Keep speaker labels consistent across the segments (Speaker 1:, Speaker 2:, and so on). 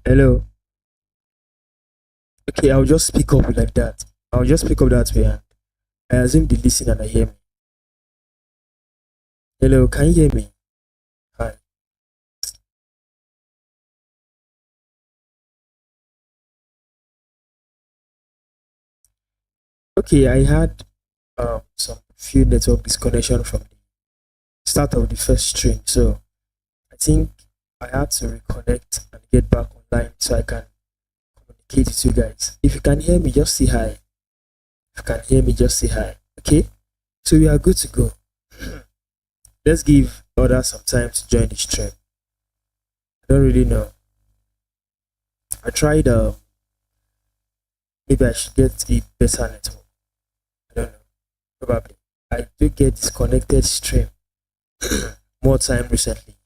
Speaker 1: Hello. Okay, I'll just speak up like that. I'll just speak up that way. And I assume they listen and I hear me. Hello, can you hear me? Hi. Okay, I had some few network disconnection from the start of the first stream, so I think I had to reconnect and get back online so I can communicate with you guys. If you can hear me, just say hi. If you can hear me, just say hi. Okay, so we are good to go. Let's give others some time to join the stream. I don't really know. I tried. Maybe I should get a better network. I don't know. Probably. I do get disconnected stream more time recently.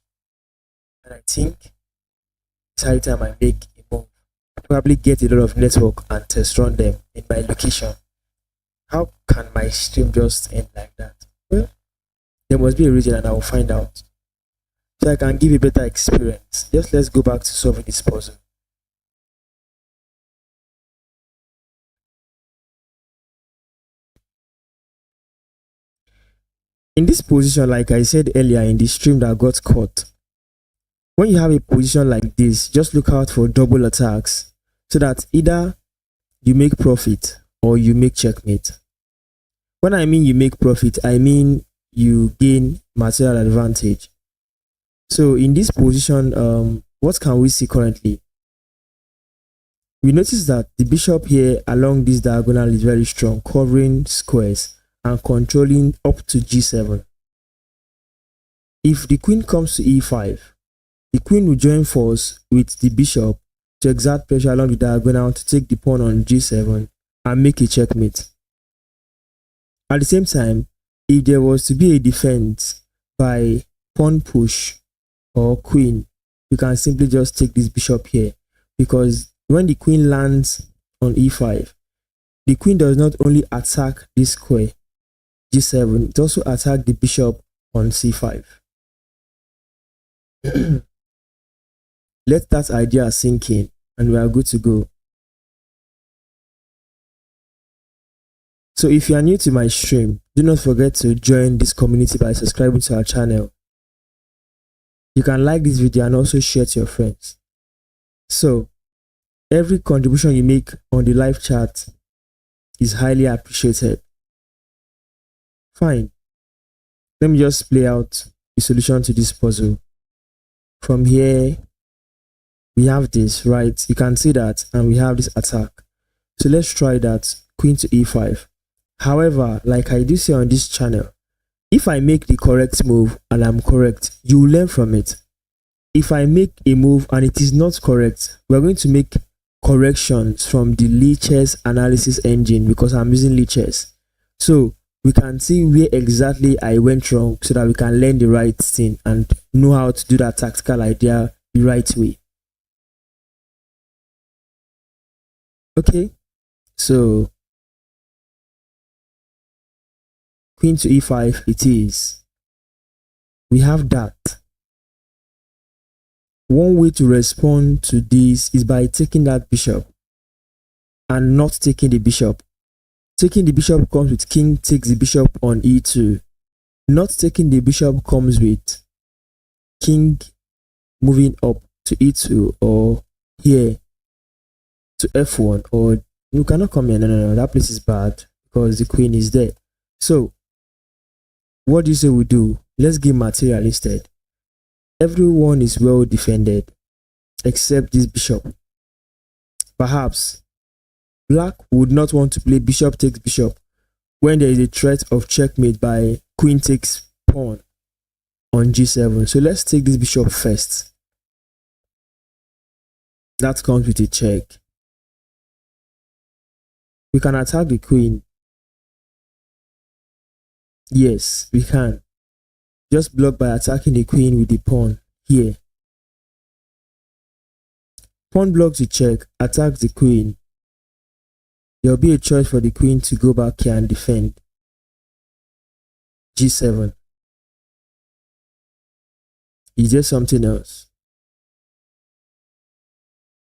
Speaker 1: And I think it's high time I make a move. I probably get a lot of network and test run them in my location. How can my stream just end like that? Well, there must be a reason and I will find out. So I can give a better experience. Just let's go back to solving this puzzle. In this position, like I said earlier in the stream that got caught, when you have a position like this, just look out for double attacks so that either you make profit or you make checkmate. When I mean you make profit, I mean you gain material advantage. So in this position, what can we see currently? We notice that the bishop here along this diagonal is very strong, covering squares and controlling up to g7. If the queen comes to e5, the queen will join force with the bishop to exert pressure along the diagonal to take the pawn on g7 and make a checkmate. At the same time, if there was to be a defense by pawn push or queen, you can simply just take this bishop here, because when the queen lands on e5, the queen does not only attack this square g7, it also attacks the bishop on c5. Let that idea sink in and we are good to go. So if you are new to my stream, do not forget to join this community by subscribing to our channel. You can like this video and also share to your friends. So every contribution you make on the live chat is highly appreciated. Fine. Let me just play out the solution to this puzzle. From here, we have this, right? You can see that, and we have this attack. So let's try that. Queen to e5. However, like I do say on this channel, if I make the correct move and I'm correct, you will learn from it. If I make a move and it is not correct, we're going to make corrections from the Lichess analysis engine, because I'm using Lichess. So we can see where exactly I went wrong so that we can learn the right thing and know how to do that tactical idea the right way. Okay, so queen to e5 it is. We have that. One way to respond to this is by taking that bishop and not taking the bishop. Taking the bishop comes with king takes the bishop on e2. Not taking the bishop comes with king moving up to e2 or here to f1, or you cannot come here. No, that place is bad because the queen is there. So what do you say we do? Let's give material instead. Everyone is well defended except this bishop. Perhaps black would not want to play bishop takes bishop when there is a threat of checkmate by queen takes pawn on g7. So let's take this bishop first. That comes with a check. We can attack the queen. Yes, we can. Just block by attacking the queen with the pawn here. Pawn blocks the check, attacks the queen. There will be a choice for the queen to go back here and defend. g7. Is there something else?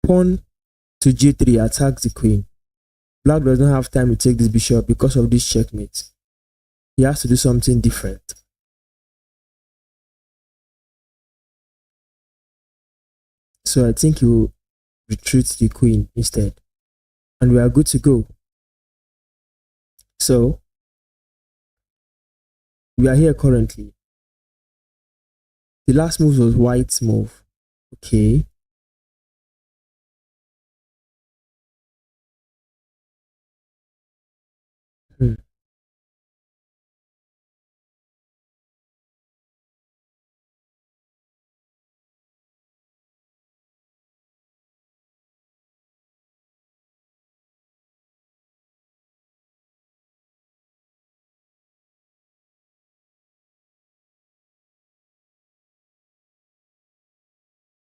Speaker 1: pawn to g3 attacks the queen. Black does not have time to take this bishop because of this checkmate. He has to do something different. So I think he will retreat the queen instead. And we are good to go. So we are here currently. The last move was white's move. Okay. Hmm.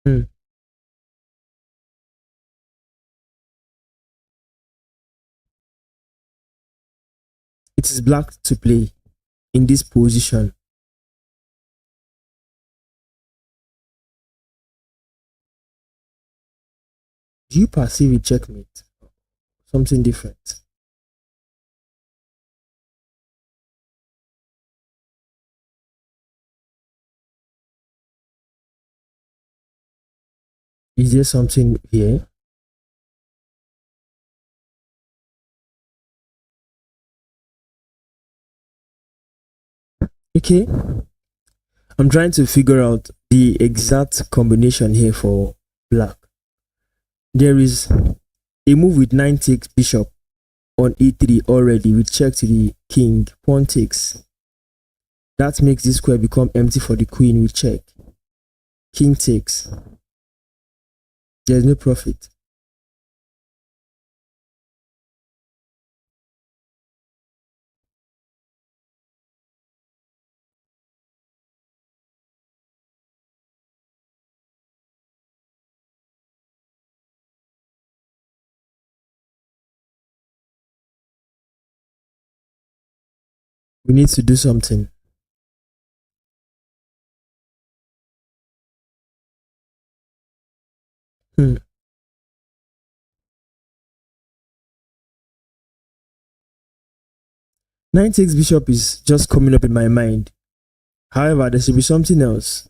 Speaker 1: Hmm. It is black to play in this position. Do you perceive a checkmate? Something different. Is there something here? Okay. I'm trying to figure out the exact combination here for black. There is a move with 9 takes bishop on e3 already with check to the king, pawn takes. That makes this square become empty for the queen with check. King takes. There's no profit. We need to do something. Hmm. Nine takes bishop is just coming up in my mind. However, there should be something else.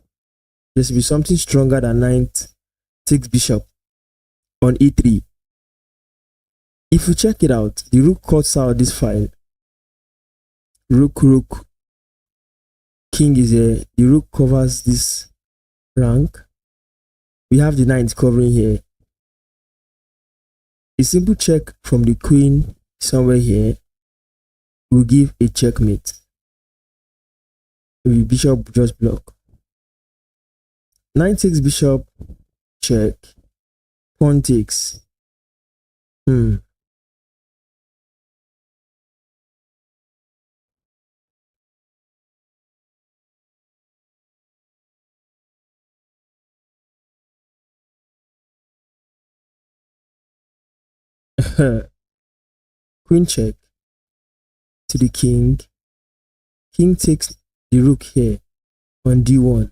Speaker 1: There should be something stronger than 9 takes bishop on e3. If you check it out, the rook cuts out this file. Rook, king is here. The rook covers this rank. We have the knight covering here. A simple check from the queen somewhere here will give a checkmate. The bishop just block. 9 takes bishop, check. Pawn takes. Queen check to the king. King takes the rook here on d1.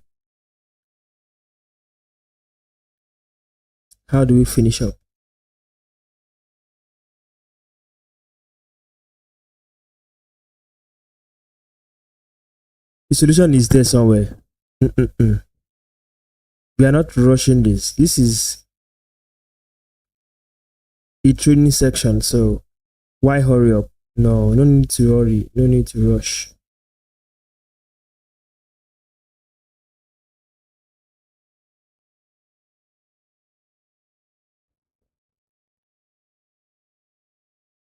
Speaker 1: How do we finish up? The solution is there somewhere. We are not rushing this. This is a training section, so why hurry up? No need to hurry. No need to rush.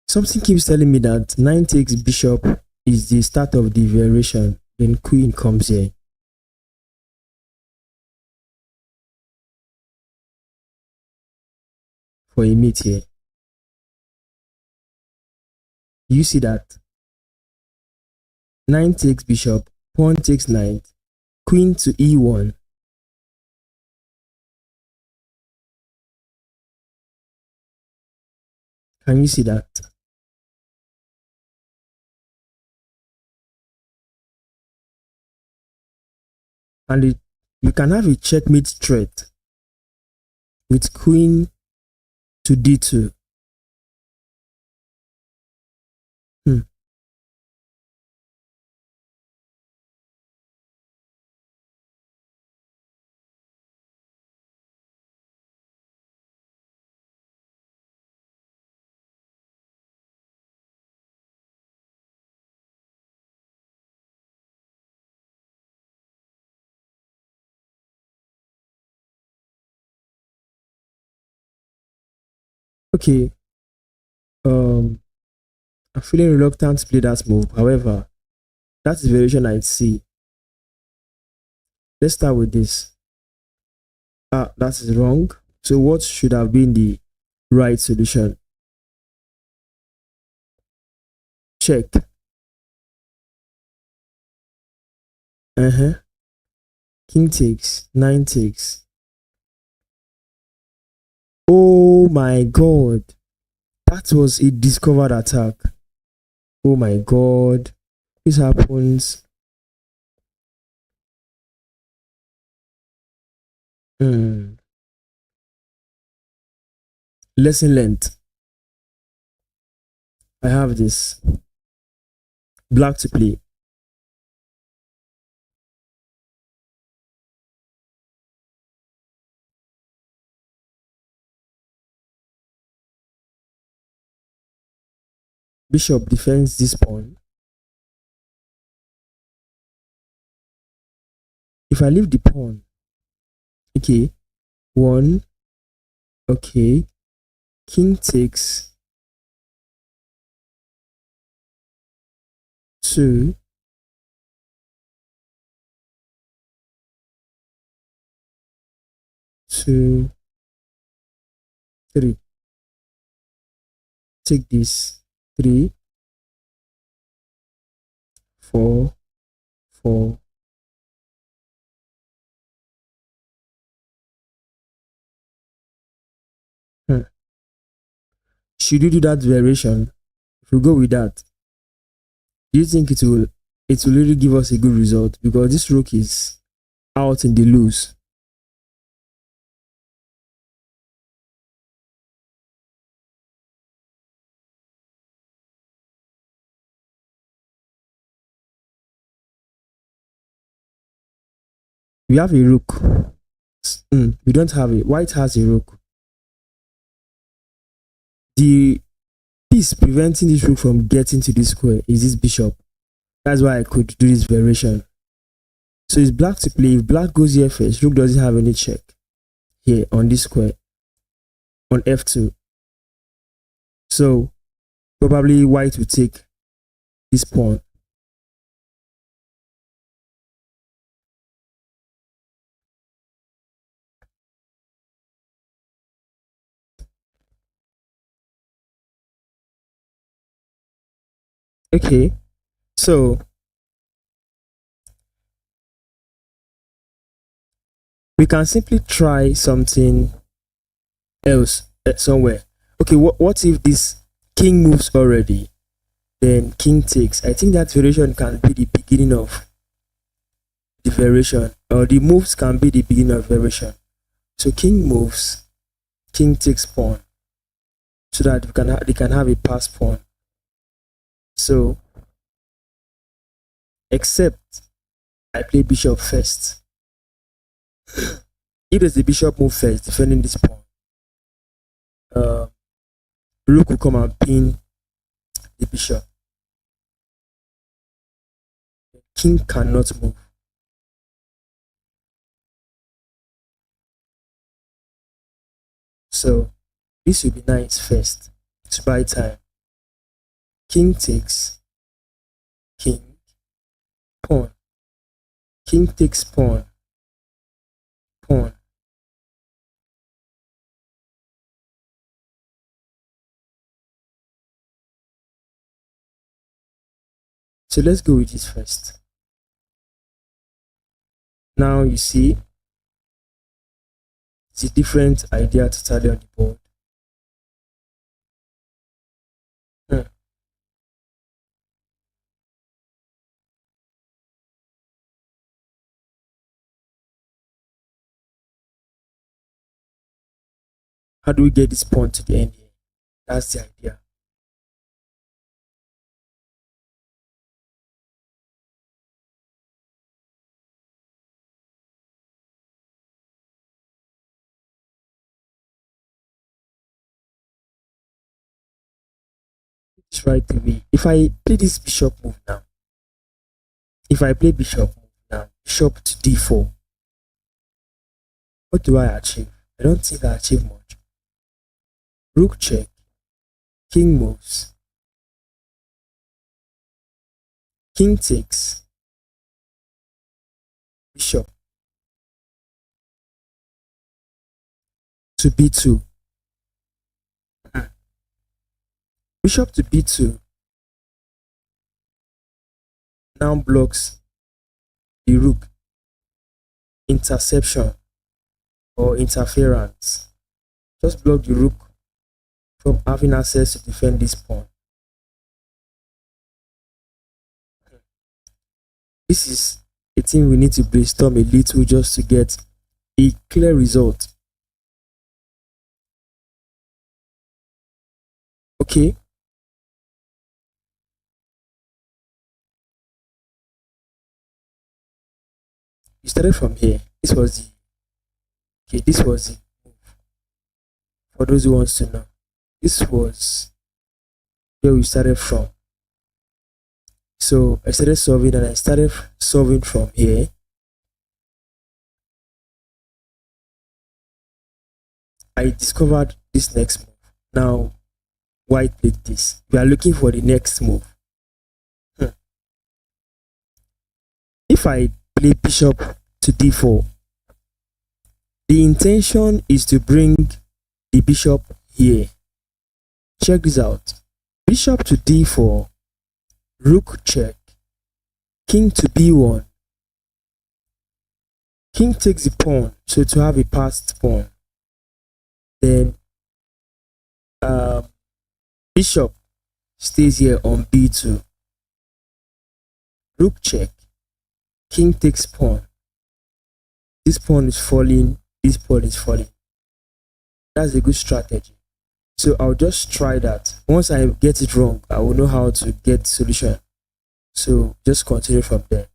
Speaker 1: Something keeps telling me that 9 takes bishop is the start of the variation. Then queen comes here. For a mate here. You see that? 9 takes bishop, pawn takes knight, queen to e1. Can you see that? And you can have a checkmate threat with queen to D2. Hmm. Okay. Um, I'm feeling reluctant to play that move. However, that is variation I see. Let's start with this. That is wrong. So what should have been the right solution? Check. Uh-huh. King takes, 9 takes. Oh my god. That was a discovered attack. Oh my god. This happens. Hmm. Lesson learned. I have this. Black to play. Bishop defends this pawn. If I leave the pawn, okay, 1, okay, king takes, 2, 2, 3. Take this, 3, 4, 4. Hmm. Should you do that variation? If we go with that, do you think it will really give us a good result? Because this rook is out in the loose. We have a rook. We don't have it. White has a rook. The piece preventing this rook from getting to this square is this bishop. That's why I could do this variation. So it's black to play. If black goes here first, rook doesn't have any check here on this square on f2. So probably white will take this pawn. Okay, so we can simply try something else somewhere. Okay, what if this king moves already? Then king takes. I think that variation can be the beginning of the variation, or the moves can be the beginning of variation. So king moves, king takes pawn, so that they can have a pass pawn. So except I play bishop first. If there's the bishop move first, defending this pawn, uh, rook will come and pin the bishop. King cannot move. So this will be nice first to buy time. King takes, king, pawn. King takes pawn, pawn. So let's go with this first. Now you see, it's a different idea totally on the board. Hmm. How do we get this pawn to the end here? That's the idea. It's right away. If I play this bishop move now, if I play bishop move now, bishop to d4, what do I achieve? I don't think I achieve much. Rook check, king moves, king takes, bishop to b2. Bishop to b2 now blocks the rook interception or interference. Just block the rook from having access to defend this pawn. This is a thing we need to brainstorm a little just to get a clear result. Okay. You started from here. This was the move. For those who wants to know, this was where we started from. So I started solving and I started solving from here. I discovered this next move. Now white played this. We are looking for the next move. If I play bishop to d4, the intention is to bring the bishop here. Check this out. Bishop to d4, rook check, king to b1, king takes the pawn, so to have a passed pawn. Then bishop stays here on b2, rook check, king takes pawn. This pawn is falling, this pawn is falling. That's a good strategy. So I'll just try that. Once I get it wrong, I will know how to get solution. So just continue from there.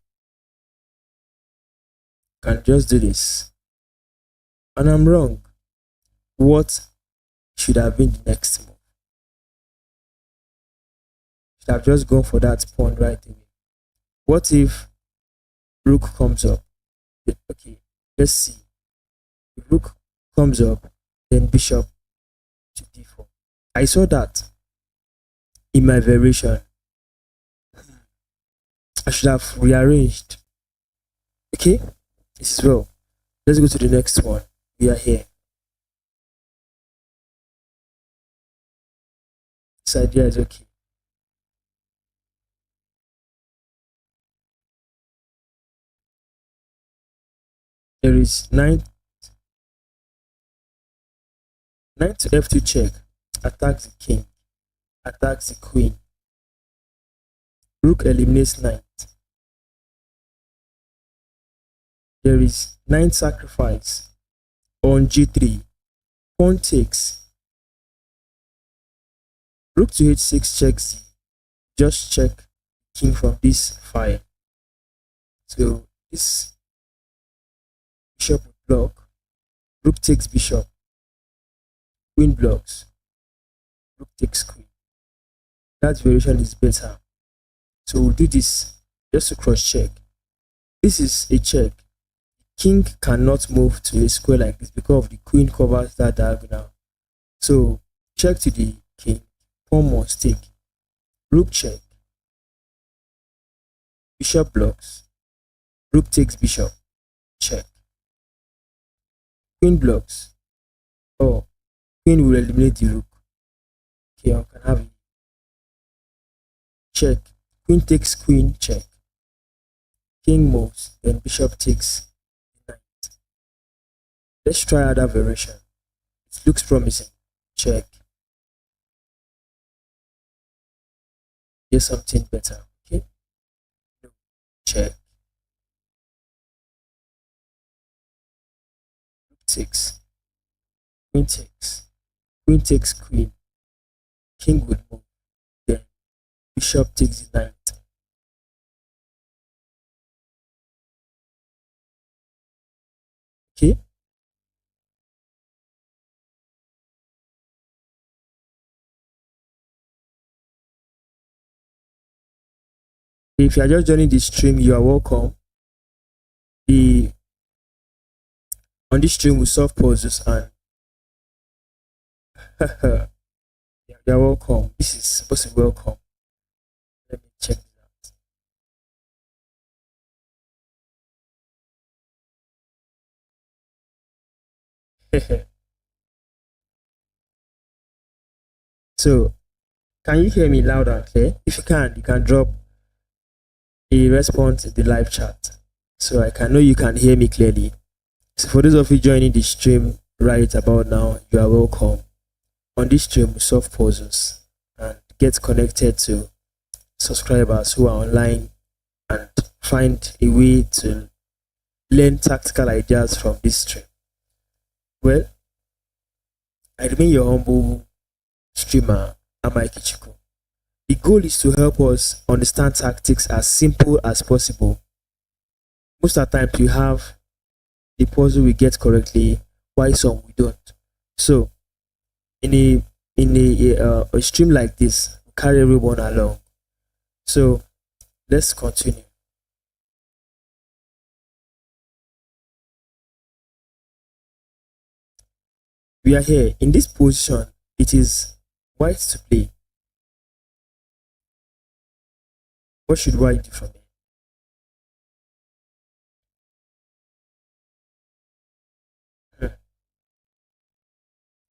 Speaker 1: Can just do this. And I'm wrong. What should have been the next move? Should have just gone for that pawn right away. What if rook comes up? Okay, let's see. If rook comes up, then bishop to d4. I saw that in my variation. I should have rearranged. Okay, this is well. Let's go to the next one. We are here. This idea is okay. There is knight to f2 check, attacks the king, attacks the queen. Rook eliminates knight. There is knight sacrifice on g3, pawn takes. Rook to h6 checks, just check king from this file. So this bishop would block, rook takes bishop, queen blocks, rook takes queen. That variation is better. So we'll do this just to cross check. This is a check. King cannot move to a square like this because the queen covers that diagonal. So check to the king, pawn must take, rook check, bishop blocks, rook takes bishop, check, queen blocks. Oh, queen will eliminate the rook. Okay, I can have it. Check, queen takes queen, check, king moves, then bishop takes knight. Let's try other variation. It looks promising. Check. Here's something better. Okay. Check. Rook takes. Queen takes. Queen takes queen. King would move. Then bishop takes the knight. Okay. If you are just joining the stream, you are welcome. The on this stream we solve puzzles and you are welcome. This is supposed to be welcome. Let me check it out. So, can you hear me loud and clear? If you can drop a response in the live chat so I can know you can hear me clearly. So, for those of you joining the stream right about now, you are welcome. On this stream, we solve puzzles and get connected to subscribers who are online and find a way to learn tactical ideas from this stream. Well, I remain your humble streamer, Ikechukwu. The goal is to help us understand tactics as simple as possible. Most of the time, you have the puzzle we get correctly, while some we don't. So, in a stream like this, we carry everyone along. So, let's continue. We are here in this position. It is white to play. What should white do from here?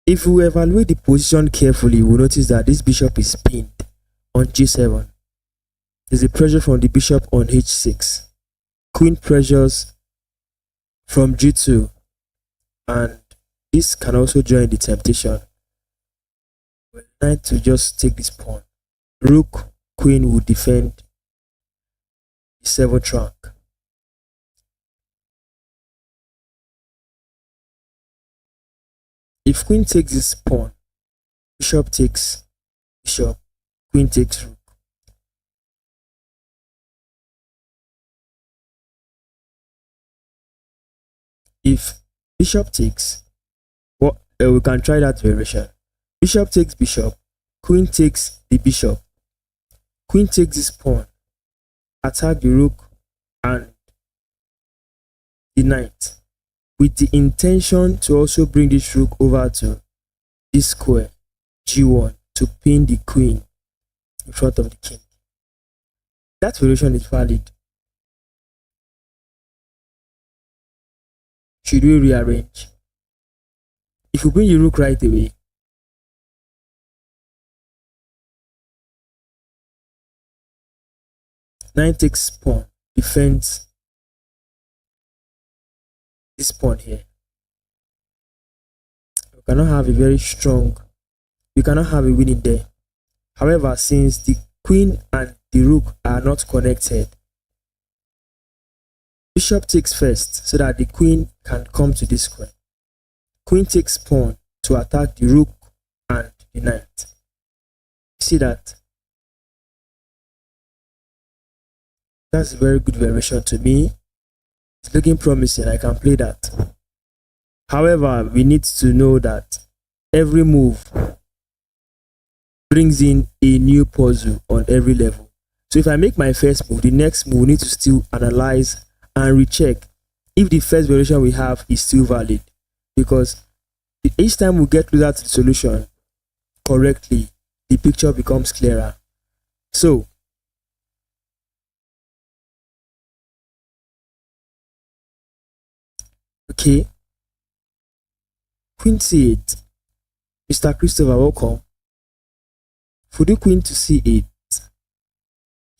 Speaker 1: If we evaluate the position carefully, we'll notice that this bishop is pinned on g7. There's a pressure from the bishop on h6. Queen pressures from g2, and this can also join the temptation. Knight to just take this pawn. Rook, queen will defend the 7th rank. If queen takes this pawn, bishop takes bishop, queen takes rook. If bishop takes, we can try that variation. Bishop takes bishop, queen takes the bishop, queen takes this pawn, attack the rook and the knight, with the intention to also bring this rook over to this square, g1, to pin the queen in front of the king. That variation is valid. Should we rearrange? If we bring the rook right away, knight takes pawn, defends this pawn here. We cannot have a very strong, we cannot have a winning there. However, since the queen and the rook are not connected, bishop takes first so that the queen can come to this square. Queen takes pawn to attack the rook and the knight. See that? That's a very good variation to me. It's looking promising. I can play that. However, we need to know that every move brings in a new puzzle on every level. So if I make my first move, the next move we need to still analyze and recheck if the first variation we have is still valid, because each time we get closer to the solution correctly, the picture becomes clearer. So okay, queen c8. Mr. Christopher, welcome. Fudu queen to c8.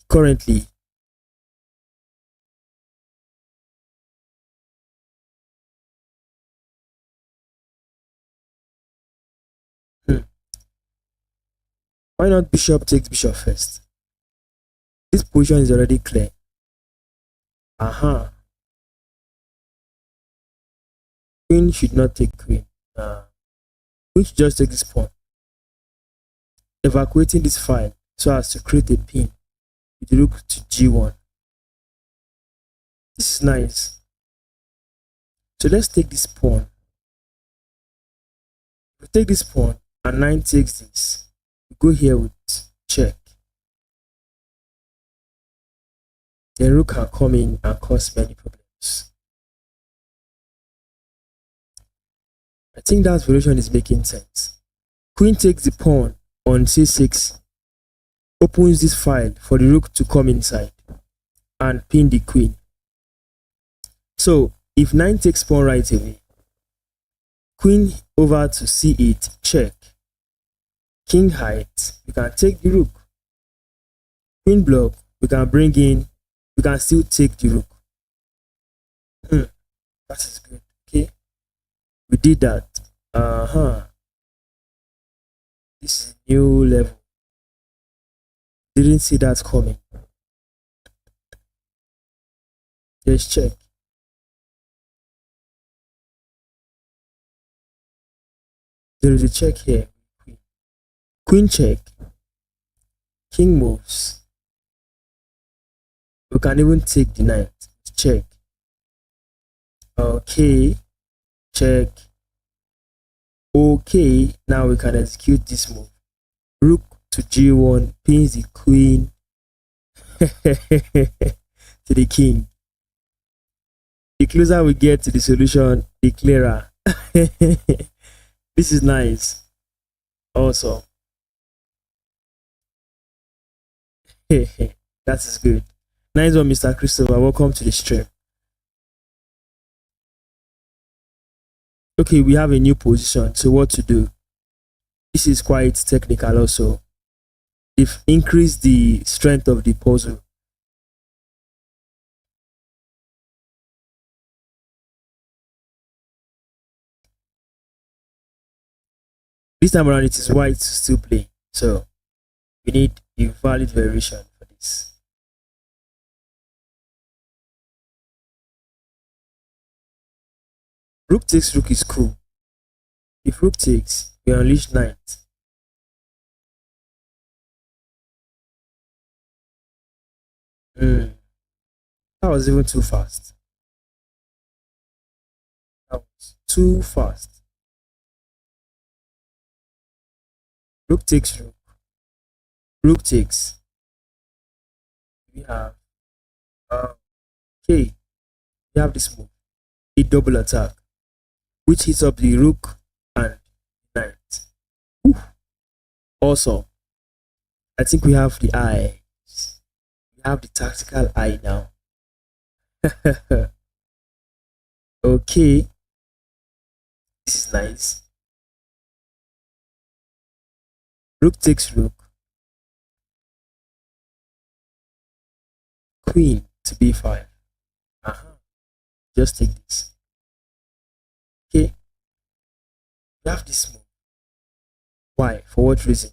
Speaker 1: Currently, why not bishop takes bishop first? This position is already clear. Queen should not take queen. which just take this pawn, evacuating this file so as to create a pin with the rook to g1. This is nice. So let's take this pawn. We take this pawn and knight takes this. We go here with check. The rook can come in and cause many problems. I think that variation is making sense. Queen takes the pawn on c6, opens this file for the rook to come inside and pin the queen. So if knight takes pawn right away, queen over to c8, check. King height, we can take the rook. Queen block, we can bring in, we can still take the rook. That is good. Okay, we did that. This is a new level. Didn't see that coming. Let's check. There is a check here. Queen check. King moves. We can even take the knight. Check. Okay. Check. Okay. Now we can execute this move. Rook to g1 pins the queen to the king. The closer we get to the solution, the clearer. This is nice. Awesome. That is good. Nice one, Mr. Christopher. Welcome to the stream. Okay, we have a new position. So what to do? This is quite technical also. If increase the strength of the puzzle. This time around it is white to still play. So we need a valid variation for this. Rook takes rook is cool. If rook takes, we unleash knight. That was even too fast. That was too fast. Rook takes rook. Rook takes. We have okay. We have this move. A double attack, which hits up the rook and knight. Also, I think we have the eye. We have the tactical eye now. Okay. This is nice. Rook takes rook. Queen to b5. Just take this. Okay. We have this move. Why? For what reason?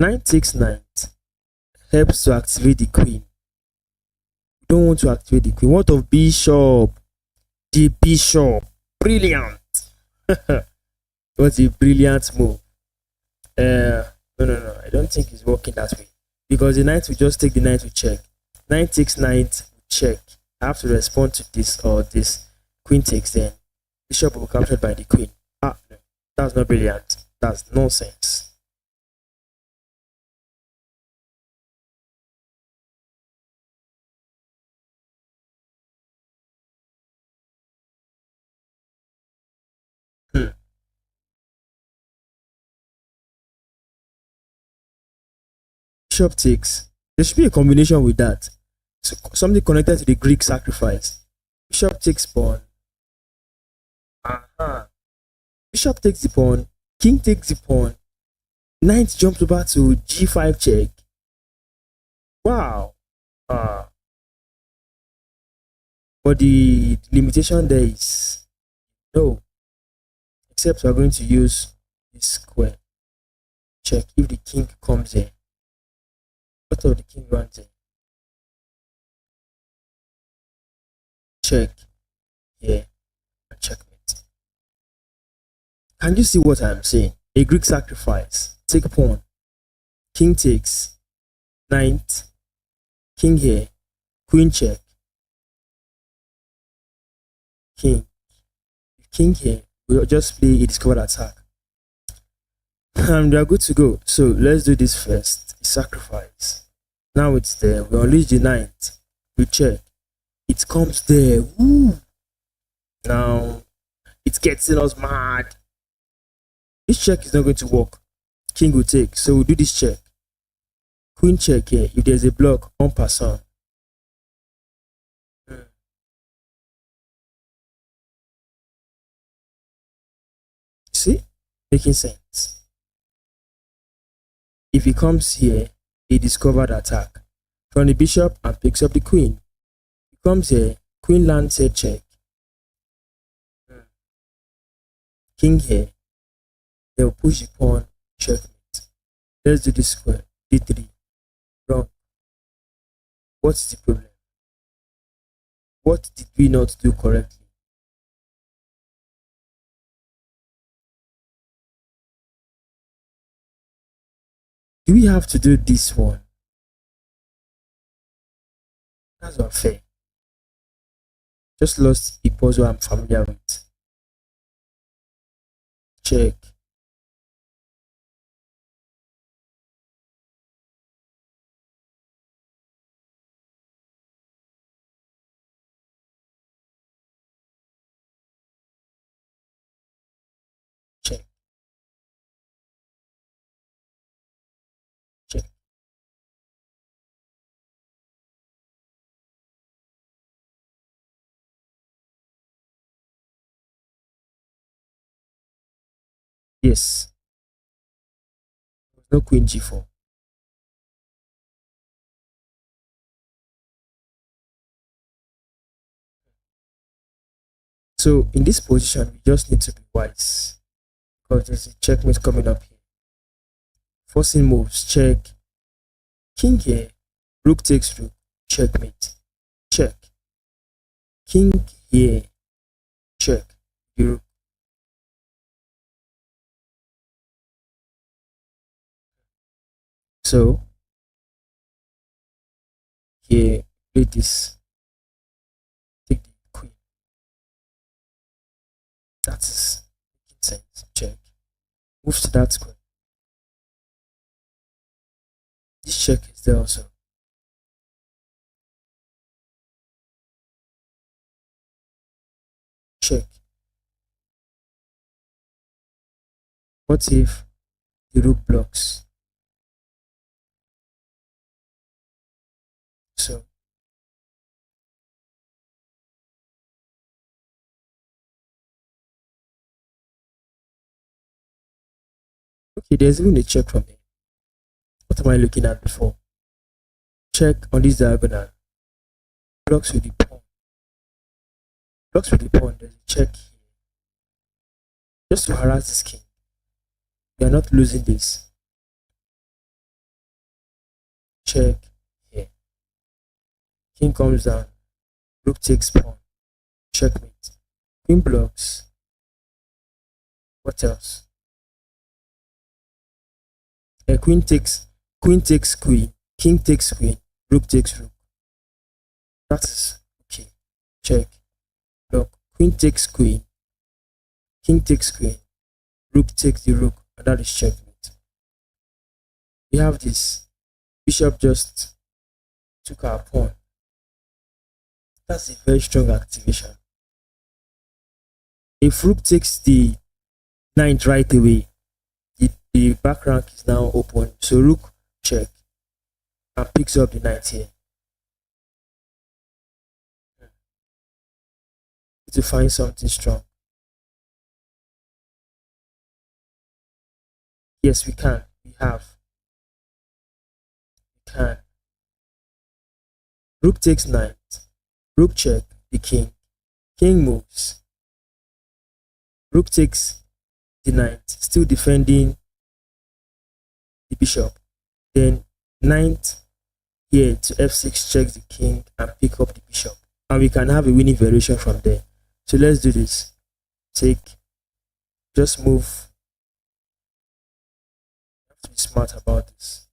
Speaker 1: Knight takes knight helps to activate the queen. We don't want to activate the queen. What of bishop? The bishop. Brilliant. What a brilliant move. No. I don't think it's working that way. Because the knight will just take the knight to check. Knight takes knight, check. I have to respond to this or this. Queen takes, then bishop will be captured by the queen. No, that's not brilliant. That's nonsense. Bishop takes. There should be a combination with that. So something connected to the Greek sacrifice. Bishop takes pawn. Bishop takes the pawn. King takes the pawn. Knight jumps over to g5 check. Wow. But the limitation there is no. Except we are going to use this square. Check if the king comes in. What of the king runs in? Check here and checkmate. Can you see what I'm saying? A Greek sacrifice. Take pawn. King takes. Knight. King here. Queen check. King. King here. We'll just play a discovered attack. And we are good to go. So let's do this first. Sacrifice. Now it's there. We unleash the knight. We check. It comes there. Woo! Now it gets us mad. This check is not going to work. King will take. So we'll do this check. Queen check here. If there's a block, en passant. See? Making sense. If he comes here, a discovered attack. From the bishop and picks up the queen. He comes here, queen lands here, check. King here. They'll push the pawn, checkmate. Let's do this square. D3. Wrong. What's the problem? What did we not do correctly? Do we have to do this one? That's unfair. Just lost a puzzle I'm familiar with. Check. Check. Check. Yes. No queen g4. So in this position, we just need to be wise because there's a checkmate coming up here. Forcing moves, check. King here, rook takes rook, checkmate, check. King here, check, the rook. So here, play this. Take the queen. That is making sense. Check. Move to that square. This check is there also. Check. What if the rook blocks? So okay, there's even a check from here. What am I looking at before? Check on this diagonal. Blocks with the pawn. Blocks with the pawn. There's a check here. Just to harass this king. We are not losing this. Check here. King comes down. Rook takes pawn. Checkmate. Queen blocks. What else? Queen takes queen. King takes queen. Rook takes rook. That is okay. Check. Block. Queen takes queen. King takes queen. Rook takes the rook. And that is checkmate. We have this. Bishop just took our pawn. That's a very strong activation. If rook takes the knight right away, the back rank is now open. So rook check and picks up the knight here. To find something strong. Yes, we can. We have. We can. Rook takes knight. Rook check the king. King moves. Rook takes the knight, still defending the bishop. Then knight here to f6 check the king and pick up the bishop, and we can have a winning variation from there. So let's do this. Just move. We have to be smart about this.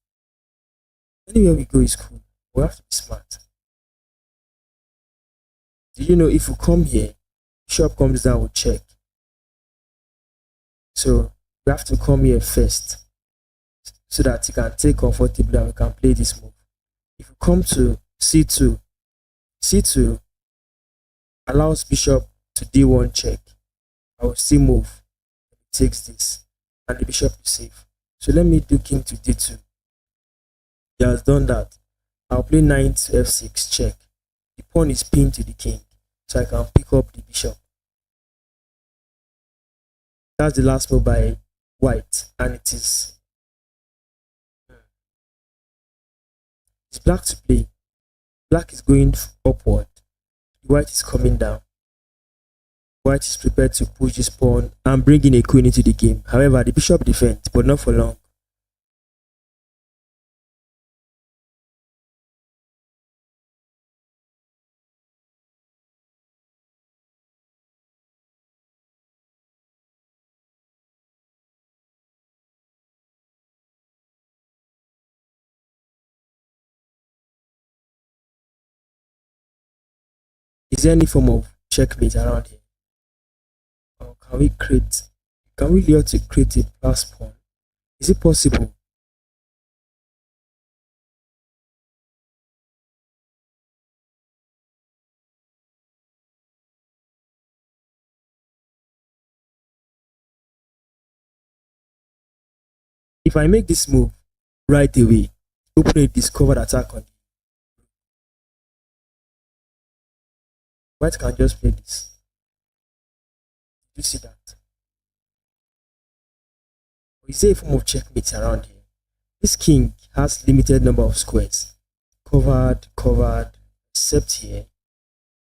Speaker 1: Anywhere we go is cool. We have to be smart. Do you know if we come here, bishop comes down, we check. So we have to come here first so that you can take comfortably and we can play this move. If you come to c2, c2 allows bishop to d1 check. I will still move. It takes this and the bishop is safe. So let me do king to d2. He has done that. I'll play knight to f6 check. The pawn is pinned to the king, so I can pick up the bishop. That's the last move by white, and it's black to play. Black is going upward. White is coming down. White is prepared to push this pawn and bring in a queen into the game. However, the bishop defends, but not for long. Is there any form of checkmate around here? Or can we lure to create a pass pawn? Is it possible? If I make this move right away, open a discovered attack on white can just play this. You see that? Is there a form of checkmate around here? This king has limited number of squares. Covered, except here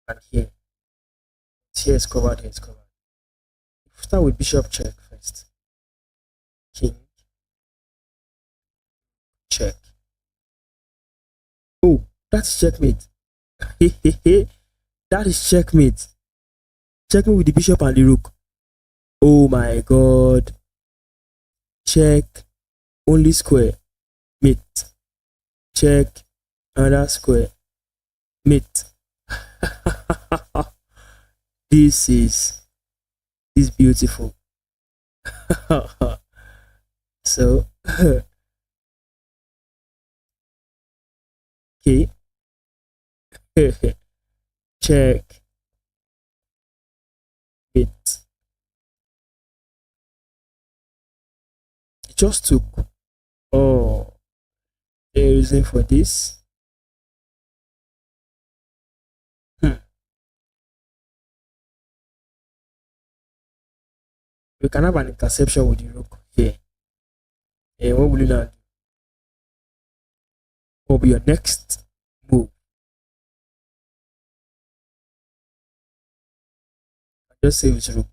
Speaker 1: and here. Here is covered, here is covered. Start with bishop check first. King. Check. Oh, that's checkmate. That is checkmate. Checkmate with the bishop and the rook. Oh my god. Check. Only square. Mate. Check. Another square. Mate. This is beautiful. So okay. Check. It just took. Oh, there is reason for this. We can have an interception with the rook here. And what will you now do? What will be your next move? I just save this rook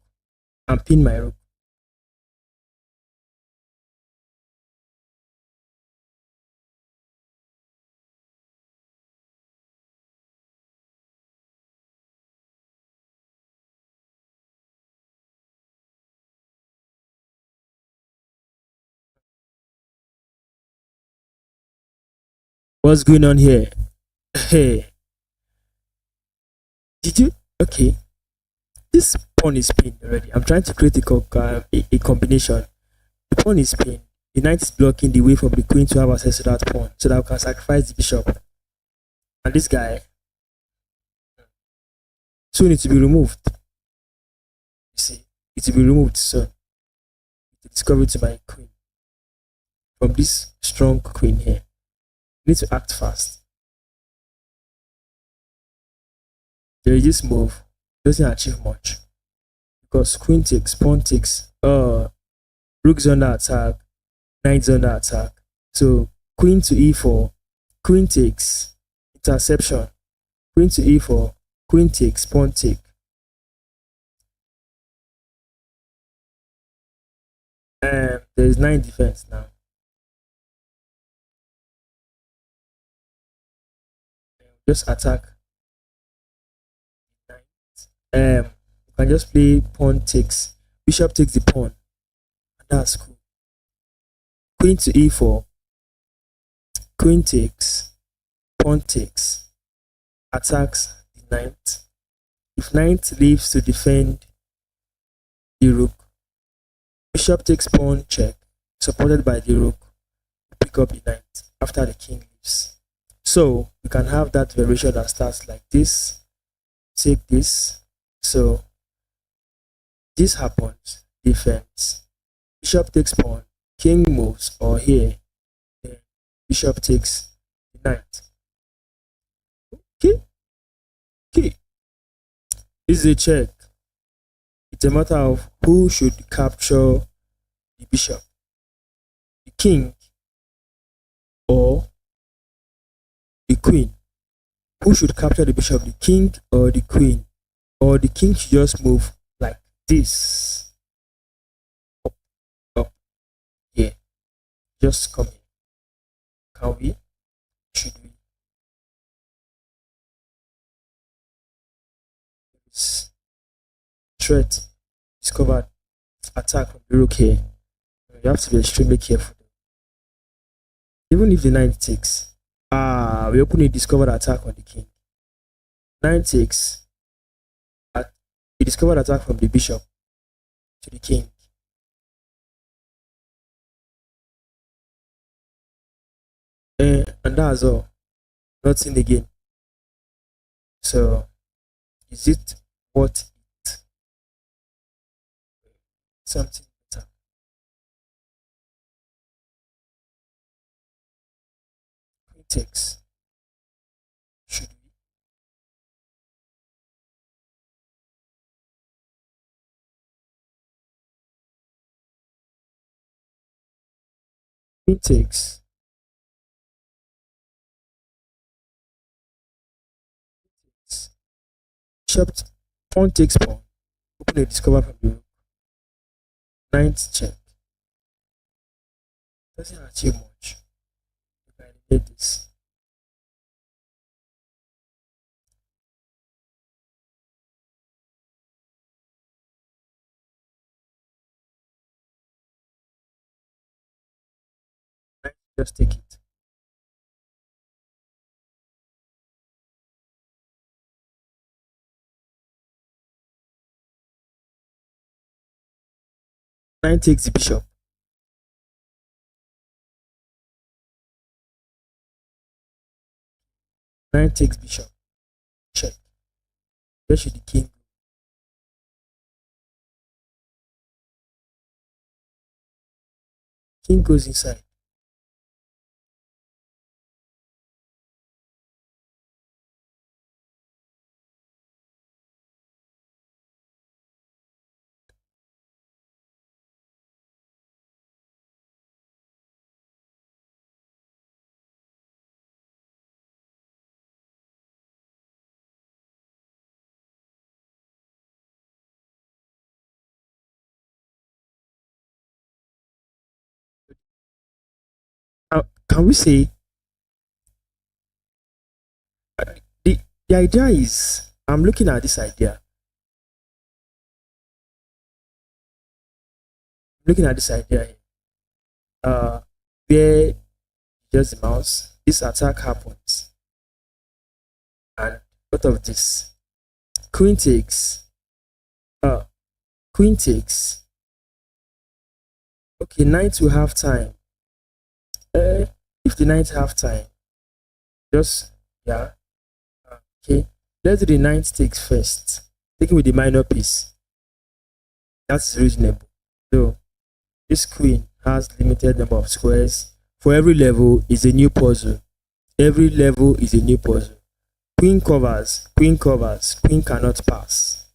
Speaker 1: and pin my rook. What's going on here? Hey, did you? Okay, this pawn is pinned already. I'm trying to create a combination. The pawn is pinned. The knight is blocking the way for the queen to have access to that pawn, so that we can sacrifice the bishop. And this guy soon needs to be removed. You see, it will be removed soon. Discovery to my queen from this strong queen here. Need to act fast. There is this move, doesn't achieve much because queen takes, pawn takes, rook's under attack, knight's under attack. So queen to e4, queen takes, interception, queen to e4, queen takes, pawn take. And there is 9 defense now. just attack knight. You can just play pawn takes, bishop takes the pawn, and that's cool. Queen to e4, queen takes, pawn takes, attacks the knight. If knight leaves to defend the rook, bishop takes pawn check, supported by the rook, pick up the knight after the king leaves. So we can have that variation that starts like this, take this. So this happens, defense, bishop takes pawn, king moves, or here, then bishop takes the knight. Okay, okay. This is a check. It's a matter of who should capture the bishop, the king or the queen. Who should capture the bishop, the king or the queen? Or the king should just move like this. Up, up, here. Just come here. Can we? Should we? Threat discovered. Attack from the rook here. You have to be extremely careful. Even if the knight takes, we open a discovered attack on the king. Knight takes, a discovered attack from the bishop to the king. And that's all. Nothing again. So, is it worth it? Something better. Queen takes. Should we? Queen takes. Bishop, pawn takes pawn. Open a discover from the rook. Knight check. Doesn't achieve much. You can eliminate this. Knight just take it. Knight takes the bishop. Knight takes bishop. Check. Where should the king go? King goes inside. Now, can we say the idea is, I'm looking at this idea. Looking at this idea here. Where just the mouse, this attack happens. And what of this? Queen takes. Queen takes. Okay, knight will have time. If the knight have time, just yeah. Okay, let's do the knight takes first. Taking with the minor piece. That's reasonable. So this queen has limited number of squares. For every level is a new puzzle. Every level is a new puzzle. Queen covers, queen covers, queen cannot pass.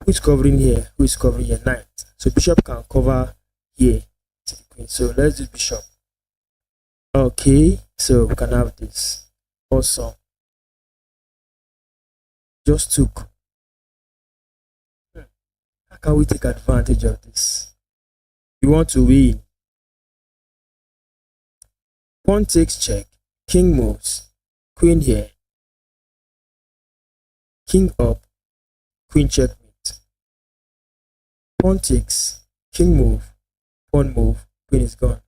Speaker 1: Who is covering here? Who is covering here? Knight. So bishop can cover here to the queen. So let's do bishop. Okay, so we can have this. Awesome. Just took. How can we take advantage of this? We want to win. Pawn takes check. King moves. Queen here. king up, queen checkmate. Pawn takes, king move, pawn move, queen is gone.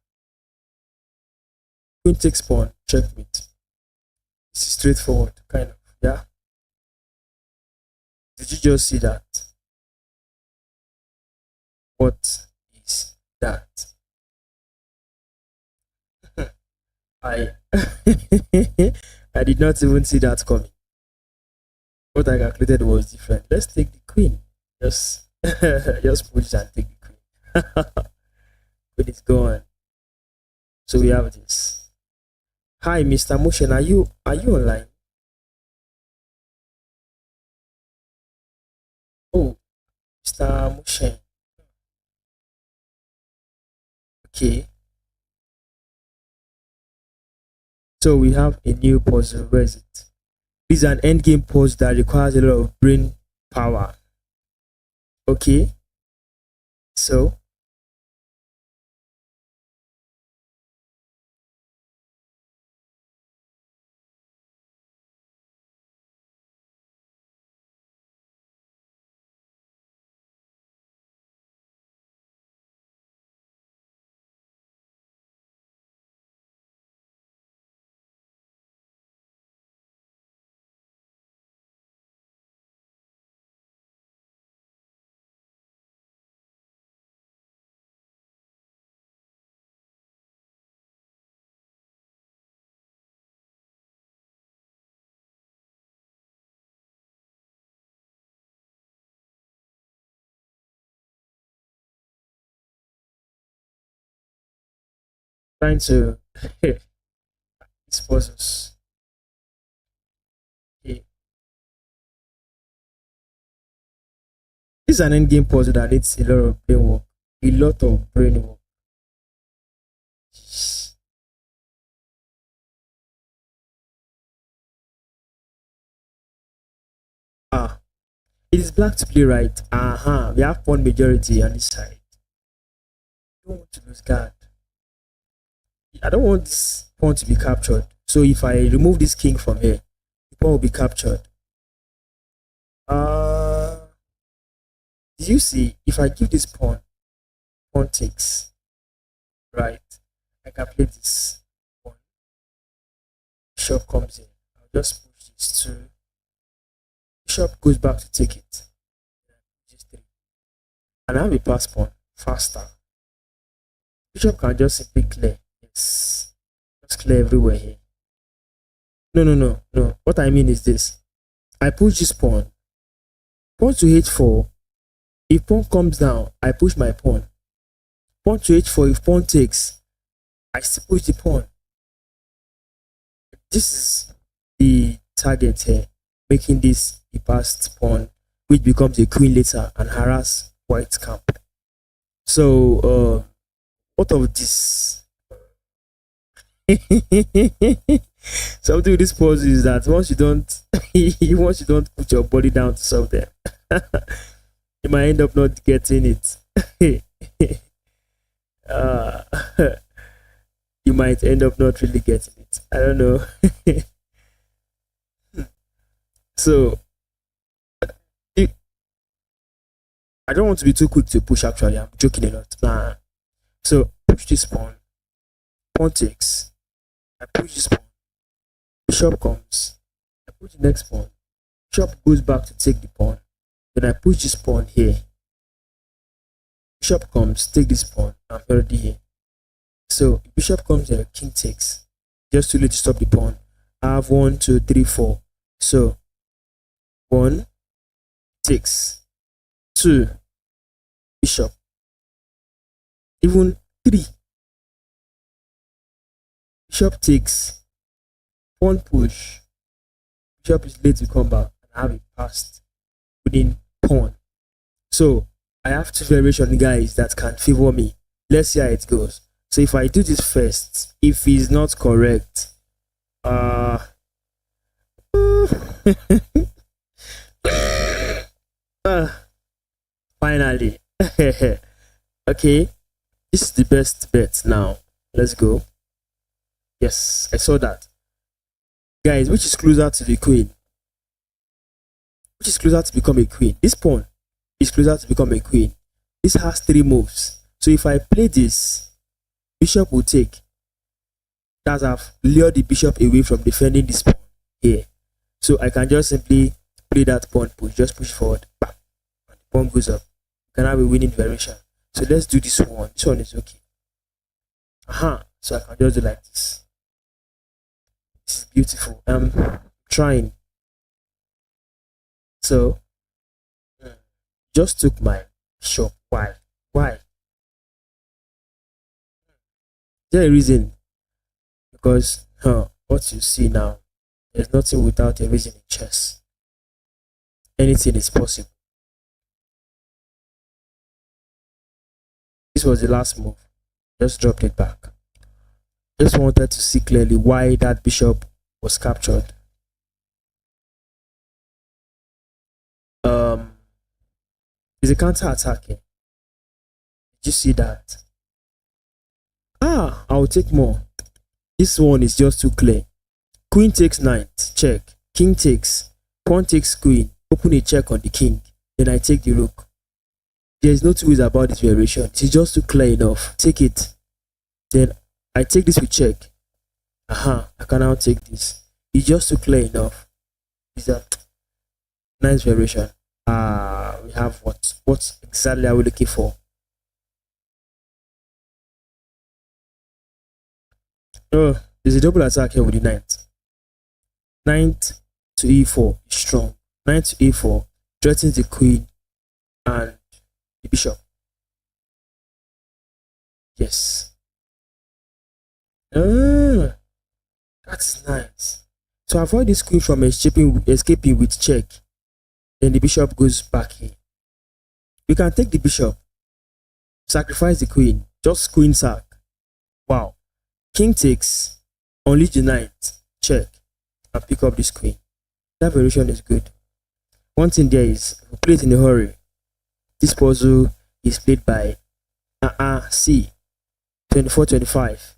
Speaker 1: Queen takes pawn, checkmate. This is straightforward, kind of, yeah. Did you just see that? What is that? I I did not even see that coming. What I calculated was different. Let's take the queen. Just just push and take the queen. Queen is gone. So we have this. Hi, Mr. Motion. Are you online? Oh, Mr. Motion. Okay. So we have a new puzzle. Where is it? This is an endgame puzzle that requires a lot of brain power. Okay. So trying to these puzzles. Okay. This is an endgame puzzle that needs a lot of brain work. A lot of brain work. Jeez. Ah, it is black to play right. Uh-huh. We have pawn majority on this side. I don't want to lose guard. I don't want this pawn to be captured. So if I remove this king from here, the pawn will be captured. Did you see? If I give this pawn, pawn takes, right? I can play this pawn. Bishop comes in. I'll just push this to. Bishop goes back to take it. Just three. And I have a pass pawn faster. Bishop can just simply clear. Yes. Just clear everywhere here. No. What I mean is this. I push this pawn. Pawn to h4. If pawn comes down, I push my pawn. Pawn to h4. If pawn takes, I still push the pawn. This is the target here, making this a passed pawn, which becomes a queen later and harass white camp. So, what of this? Something with this pose is that once you don't put your body down to something, you might end up not getting it. uh, you might end up not really getting it. I don't know. So I don't want to be too quick to push. Actually, I'm joking a lot. Nah. So push this pawn. Pawn takes. I push this pawn. Bishop comes. I push the next pawn. Bishop goes back to take the pawn. Then I push this pawn here. Bishop comes, take this pawn. I'm already here. So bishop comes here, king takes. Just too late to stop the pawn. I have 1, 2, 3, 4. So 1 takes. 2 bishop. Even 3 bishop takes. Pawn push. Bishop is late to come back and I have it passed within pawn. So I have 2 variations, guys, that can favor me. Let's see how it goes. So if I do this first, if it's not correct, finally. Okay, this is the best bet now. Let's go. Yes, I saw that. Guys, which is closer to the queen? which is closer to become a queen. This pawn is closer to become a queen. This has 3 moves. So if I play this, bishop will take. That's I've lured the bishop away from defending this pawn here. So I can just simply play that pawn push, just push forward, bam, and the pawn goes up. You can have a winning variation. So let's do this one. This one is okay. So I can just do like this. This is beautiful. I'm trying. So just took my bishop. Why? Why? Is there a reason? Because what you see now, there's nothing without a reason in chess. Anything is possible. This was the last move. Just dropped it back. Just wanted to see clearly why that bishop was captured. It's a counter attack here. Did you see that? I'll take more. This one is just too clear. Queen takes knight, check. King takes, pawn takes queen, open a check on the king. Then I take the rook. There is no two ways about this variation. It is just too clear enough. Take it. Then I take this with check. I can now take this. It's just too clear enough. Is that nice variation? We have what exactly are we looking for? Oh, there's a double attack here with the knight. Knight to e4 is strong. Knight to e4 threatens the queen and the bishop. Yes. That's nice. To avoid this queen from escaping with check, then the bishop goes back here. You can take the bishop, sacrifice the queen, just queen sack. Wow. King takes, unleash the knight, check, and pick up this queen. That variation is good. One thing there is, we play it in a hurry. This puzzle is played by C 2425.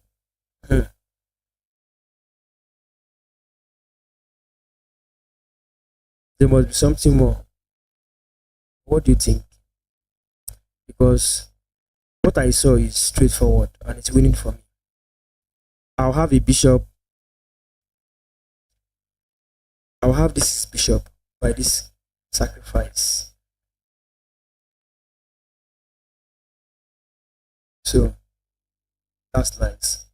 Speaker 1: There must be something more. What do you think? Because what I saw is straightforward and it's winning for me. I'll have a bishop. I'll have this bishop by this sacrifice. So that's nice.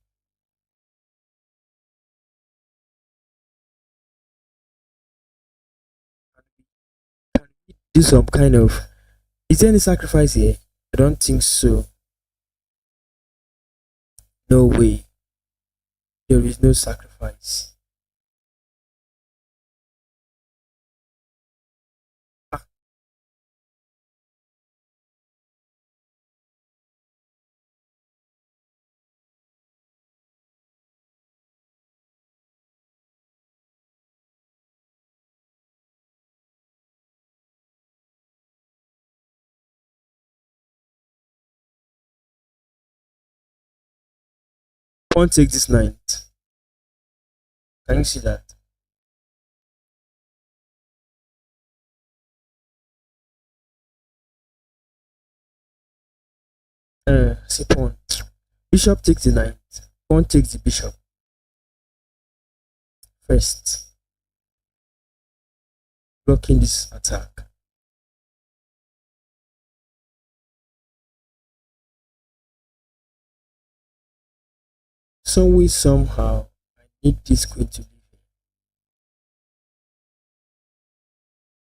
Speaker 1: Do some kind of, is there any sacrifice here? I don't think so. No way. There is no sacrifice. Pawn take this knight. Can you see that? See pawn. Bishop takes the knight. Pawn takes the bishop. First, blocking this attack. Some way, somehow, I need this queen to leave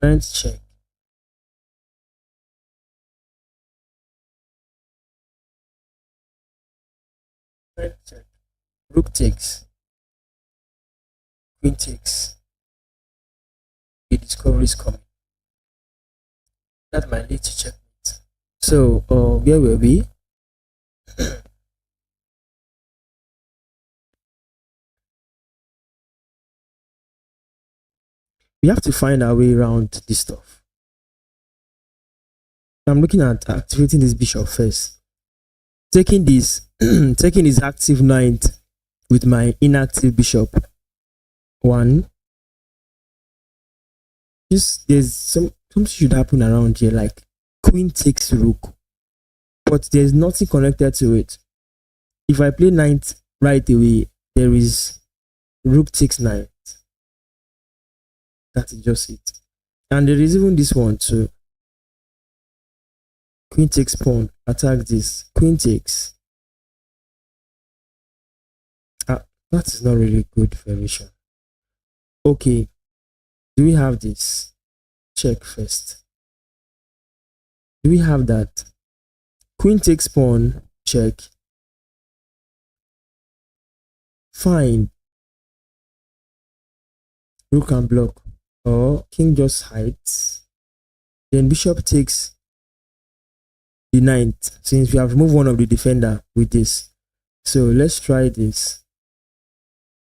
Speaker 1: here. Knight check. Knight check. Rook takes. Queen takes. The discovery is coming. That might lead to checkmate. So, where were we? We have to find our way around this stuff. I'm looking at activating this bishop first. Taking this, taking his active knight with my inactive bishop. 1, Just there's something should happen around here, like queen takes rook, but there's nothing connected to it. If I play knight right away, there is rook takes knight. That's just it. And there is even this one too. Queen takes pawn, attack this. Queen takes. That is not really good variation. Okay, do we have this? Check first. Do we have that? Queen takes pawn, check. Fine. Rook can block. Or king just hides. Then bishop takes the knight, since we have removed one of the defender with this. So let's try this.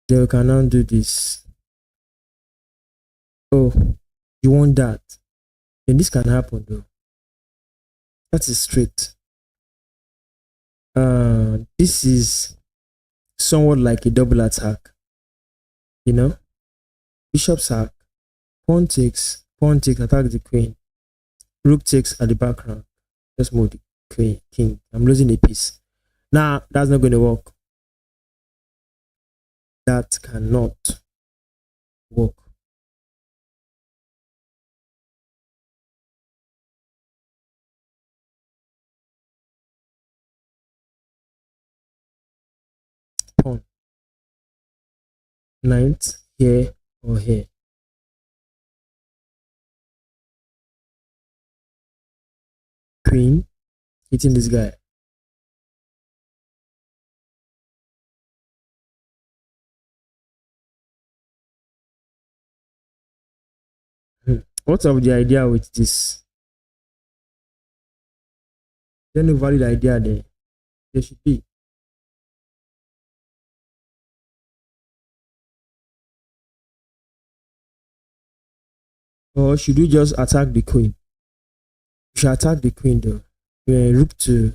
Speaker 1: Then we can now do this. Oh, you want that? Then this can happen though. That is straight. This is somewhat like a double attack. You know? Bishop sack, pawn takes, attack the queen. Rook takes at the background. Just move the queen, king. I'm losing a piece. Nah, that's not going to work. That cannot work. Pawn. Knight here or here. Queen hitting this guy. What's up the idea with this? There's no valid idea there. There should be. Or should we just attack the queen? We should attack the queen though. Rook to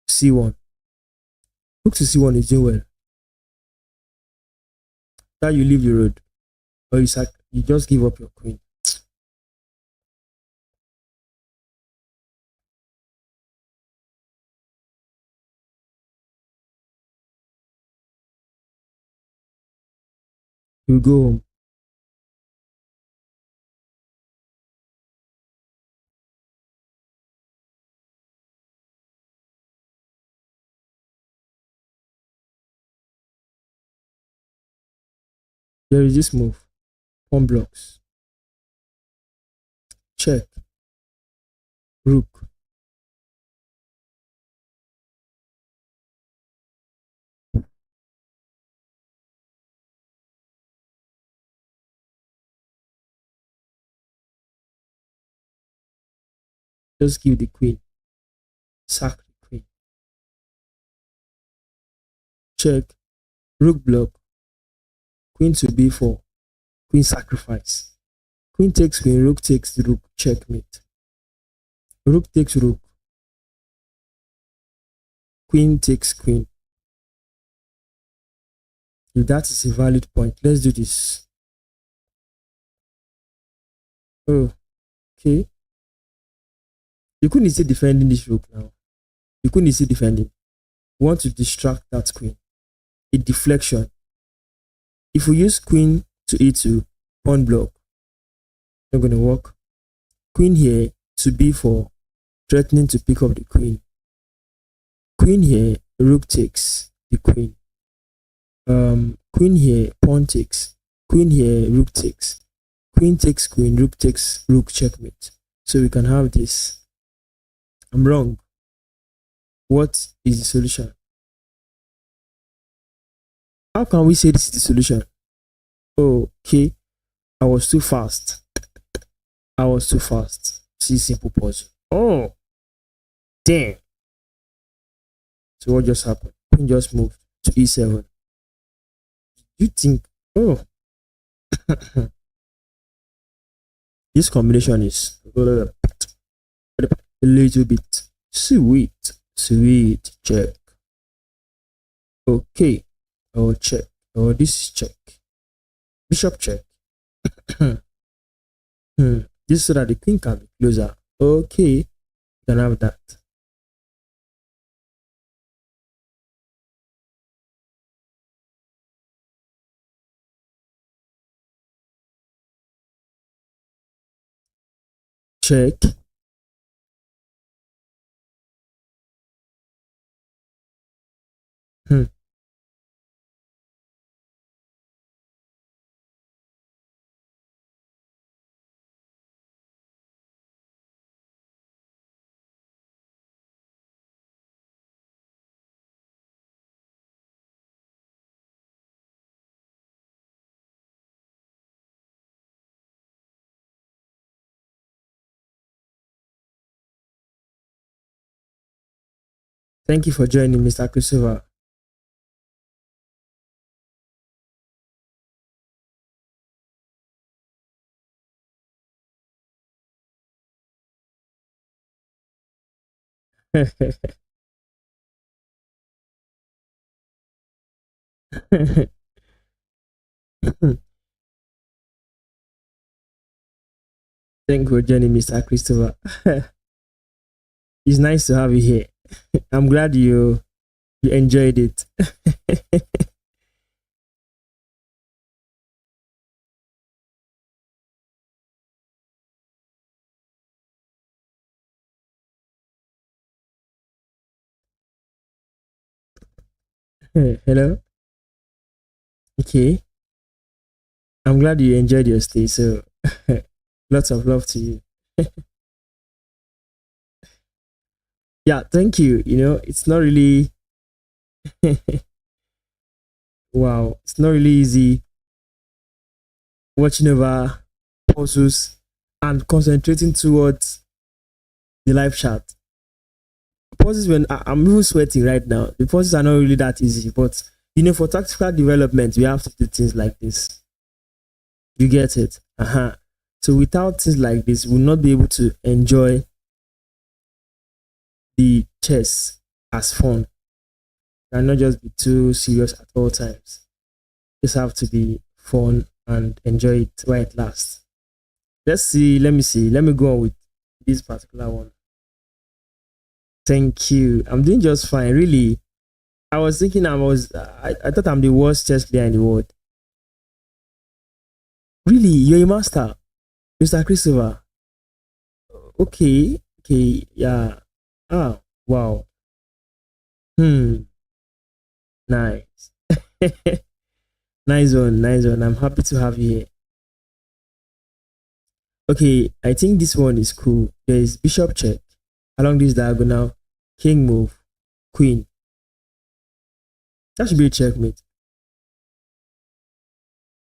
Speaker 1: c1. Rook to c1 is doing well. That you leave the road. Or you just give up your queen. You go home. There is this move. Pawn blocks. Check. Rook. Just give the queen. Sack the queen. Check. Rook block. Queen to b4. Queen sacrifice. Queen takes queen. Rook takes the rook. Checkmate. Rook takes rook. Queen takes queen. If that is a valid point, let's do this. Oh, okay. You couldn't see defending this rook now. You couldn't see defending. You want to distract that queen. A deflection. If we use queen to e2, pawn block, not going to work. Queen here to b4, threatening to pick up the queen. Queen here, rook takes the queen. Queen here, pawn takes. Queen here, rook takes. Queen takes queen, rook takes rook, checkmate. So we can have this. I'm wrong. What is the solution? How can we say this is the solution? Okay, I was too fast. See, simple puzzle. Oh, damn. So what just happened? Queen just moved to e7. You think, oh, this combination is a little bit sweet. Check. Okay, I'll check. Oh, this is check. Bishop check. Hmm. This so that the queen can be closer. Okay, you can have that. Check. Hmm. Thank you for joining, Mr. Christopher. Thank you for joining, Mr. Christopher. It's nice to have you here. I'm glad you enjoyed it. Hello. Okay. I'm glad you enjoyed your stay. So, lots of love to you. Yeah, thank you. It's not really wow. It's not really easy watching over puzzles and concentrating towards the live chat. Puzzles when I'm even sweating right now. The puzzles are not really that easy, but for tactical development, we have to do things like this. You get it? Uh-huh. So without things like this, we'll not be able to enjoy the chess as fun and not just be too serious at all times. Just have to be fun and enjoy it while it lasts. Let's see. Let me see. Let me go on with this particular one. Thank you. I'm doing just fine. Really, I was thinking I thought I'm the worst chess player in the world. Really, you're a master, Mr. Christopher. Okay, okay, yeah. Ah, wow. Hmm, nice. Nice one, nice one. I'm happy to have you here. Okay, I think this one is cool. There is bishop check along this diagonal, king move, queen. That should be a checkmate.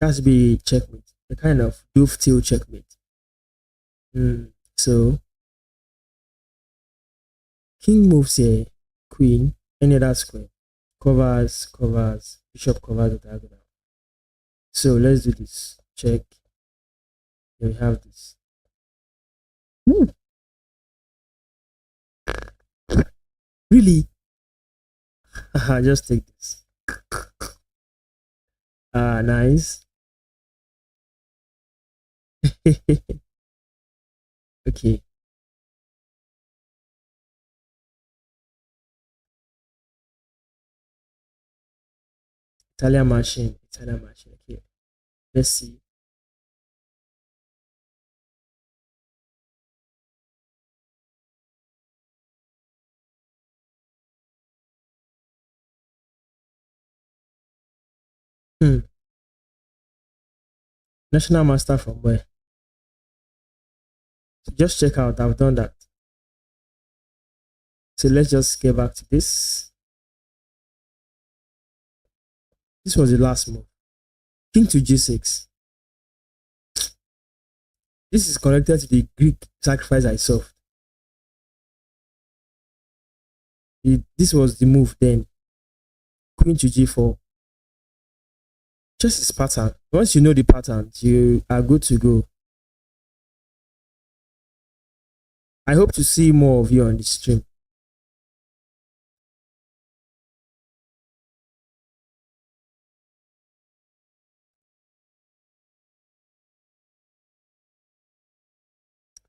Speaker 1: That should be checkmate. A kind of dovetail checkmate. So king moves here, queen, any other square. Covers, covers, bishop covers the diagonal. So let's do this. Check. Then we have this. Ooh, really? Just take this. Ah, nice. Okay. Italian machine. Italian machine. Okay. Let's see. Hmm. National master from where? So just check out. I've done that. So let's just get back to this. This was the last move. King to g6. This is connected to the Greek sacrifice I saw. This was the move then. Queen to g4. Just this pattern. Once you know the pattern, you are good to go. I hope to see more of you on the stream.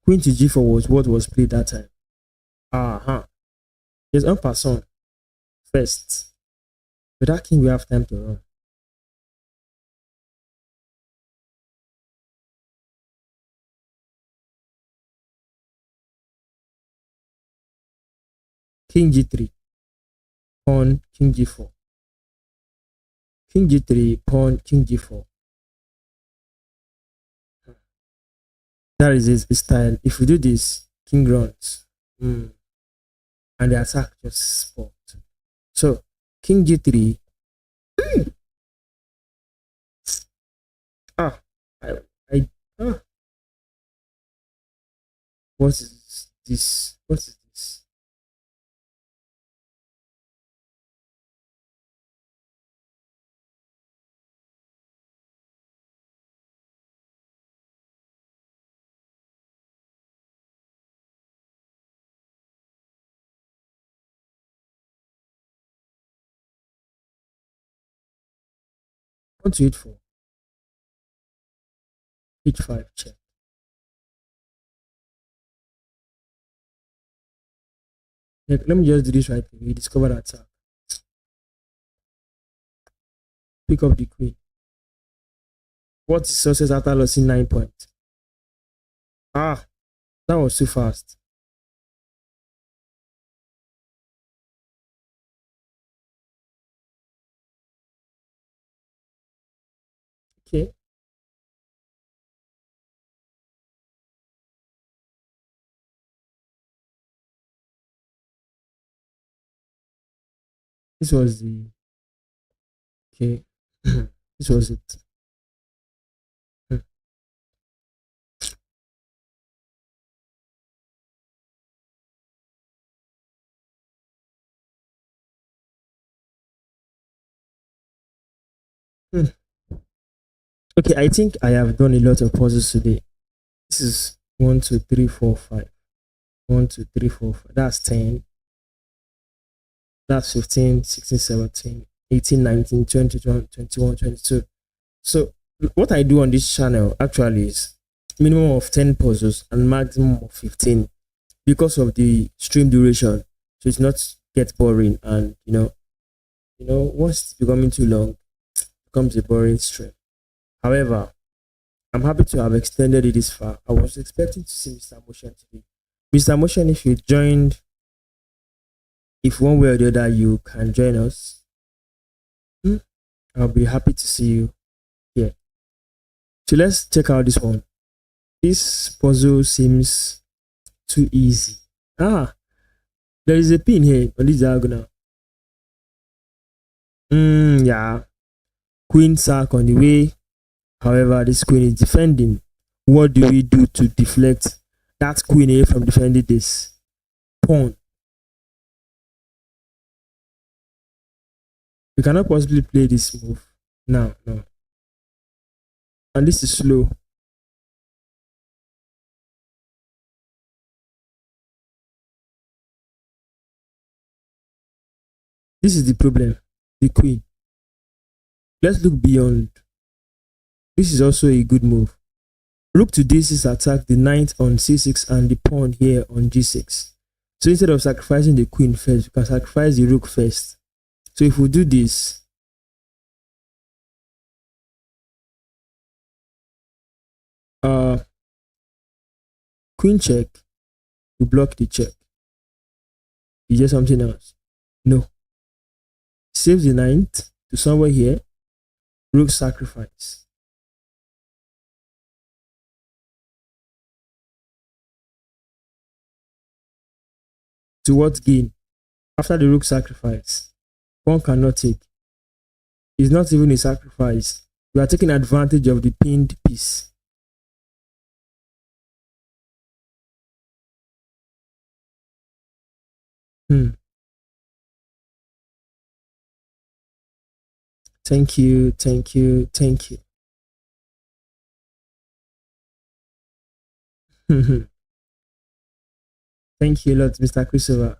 Speaker 1: Queen to g4 was what was played that time. Uh-huh. There's en passant first. But that king we have time to run. King g3, pawn, king g4. King g3, pawn, king g4. That is his style. If we do this, king runs. And the attack just spot. So, king g3. Ah, I what is this? What is this? What to hit for? H5 check. Like, let me just do this right away. Discover the attack. Pick up the queen. What is success after losing 9 points? Ah, that was too fast. Okay. This was the okay. This was it. Hmm. Hmm. Okay, I think I have done a lot of puzzles today. This is 1, 2, 3, 4, 5. 1, 2, 3, 4, 5. That's 10. That's 15, 16, 17, 18, 19, 20, 21, 22. So what I do on this channel actually is minimum of 10 puzzles and maximum of 15 because of the stream duration. So it's not get boring, and once it's becoming too long, it becomes a boring stream. However, I'm happy to have extended it this far. I was expecting to see Mr. Motion today. Mr. Motion, if you joined, if one way or the other you can join us, I'll be happy to see you here. So let's check out this one. This puzzle seems too easy. There is a pin here on this diagonal. Yeah. Queen sack on the way. However, this queen is defending. What do we do to deflect that queen away from defending this? Pawn. We cannot possibly play this move. No. And this is slow. This is the problem. The queen. Let's look beyond. This is also a good move. Rook to d6 attack the knight on c6 and the pawn here on g6. So instead of sacrificing the queen first, we can sacrifice the rook first. So if we do this, queen check, we block the check. Is there something else? No. Save the knight to somewhere here. Rook sacrifice. To what gain? After the rook sacrifice, one cannot take. It's not even a sacrifice. We are taking advantage of the pinned piece. Thank you. Thank you. Thank you a lot, Mr. Christopher.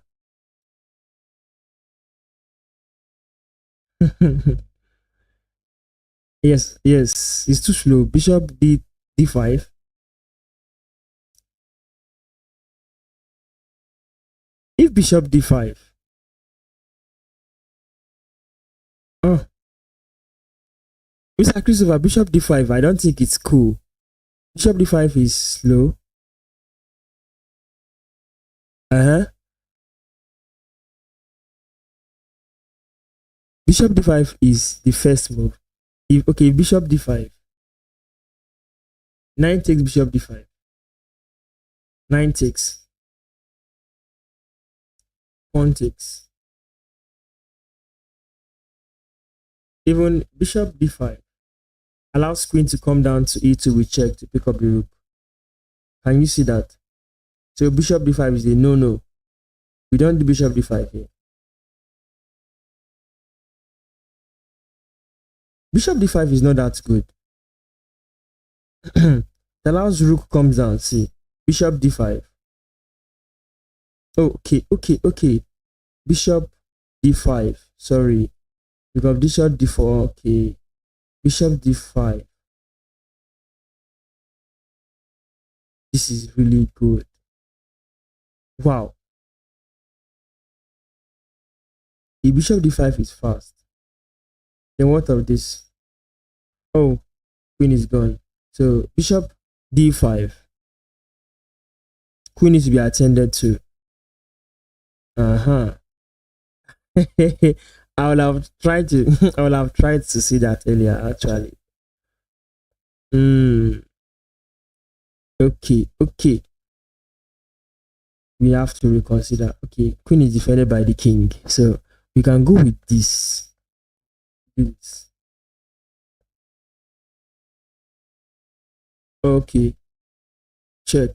Speaker 1: Yes, it's too slow. Bishop d5. If bishop d5. Oh, Mr. Christopher, bishop d5, I don't think it's cool. Bishop d5 is slow. Bishop d5 is the first move. Okay, bishop d5. 9 takes bishop d5. 9 takes. Pawn takes. Even bishop d5 allows queen to come down to e2 with check to pick up the rook. Can you see that? So bishop d5 is the no. We don't do bishop d5 here. Bishop d5 is not that good. It allows rook comes down. See, bishop d5. Okay. Bishop d5. Sorry, because bishop d4. Okay, bishop d5. This is really good. Wow. The bishop d5 is fast. Then what of this? Oh, queen is gone. So bishop d5. Queen is to be attended to. I would have tried to see that earlier actually. Okay. We have to reconsider. Okay, queen is defended by the king. So we can go with this. Okay. Check.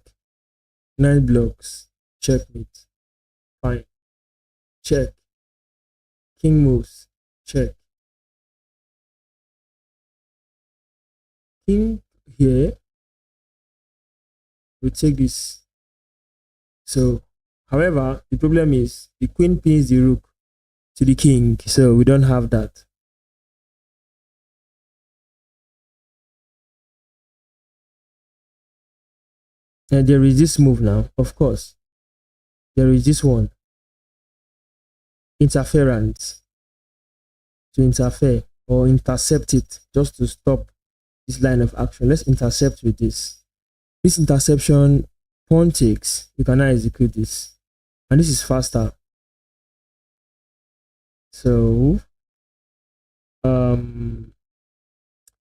Speaker 1: 9 blocks. Checkmate. Fine. Check. King moves. Check. King here. We take this. So, however, the problem is the queen pins the rook to the king. So we don't have that. And there is this move now, of course. There is this one. Interference. To interfere or intercept it just to stop this line of action. Let's intercept with this. This interception, pawn takes. You cannot execute this. And this is faster. So,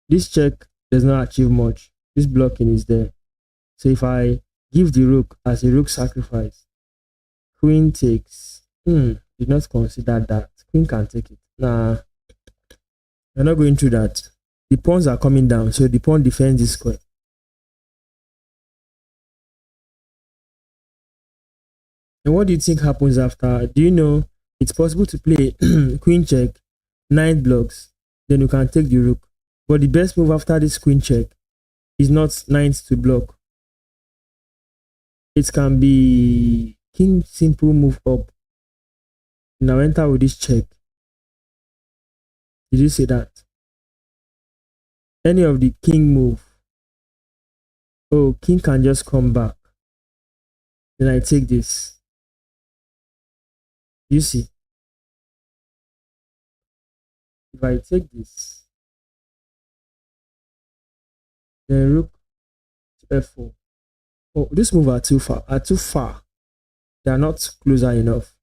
Speaker 1: this check does not achieve much. This blocking is there. So if I give the rook as a rook sacrifice, queen takes. Did not consider that. Queen can take it. Nah, we're not going through that. The pawns are coming down, so the pawn defends this square. And what do you think happens after? Do you know it's possible to play queen check, 9 blocks, then you can take the rook. But the best move after this queen check is not 9 to block. It can be king simple move up. Now enter with this check. Did you see that? Any of the king move. Oh, king can just come back. Then I take this. You see? If I take this, then rook to f4. Oh, this move are too far. They are not closer enough.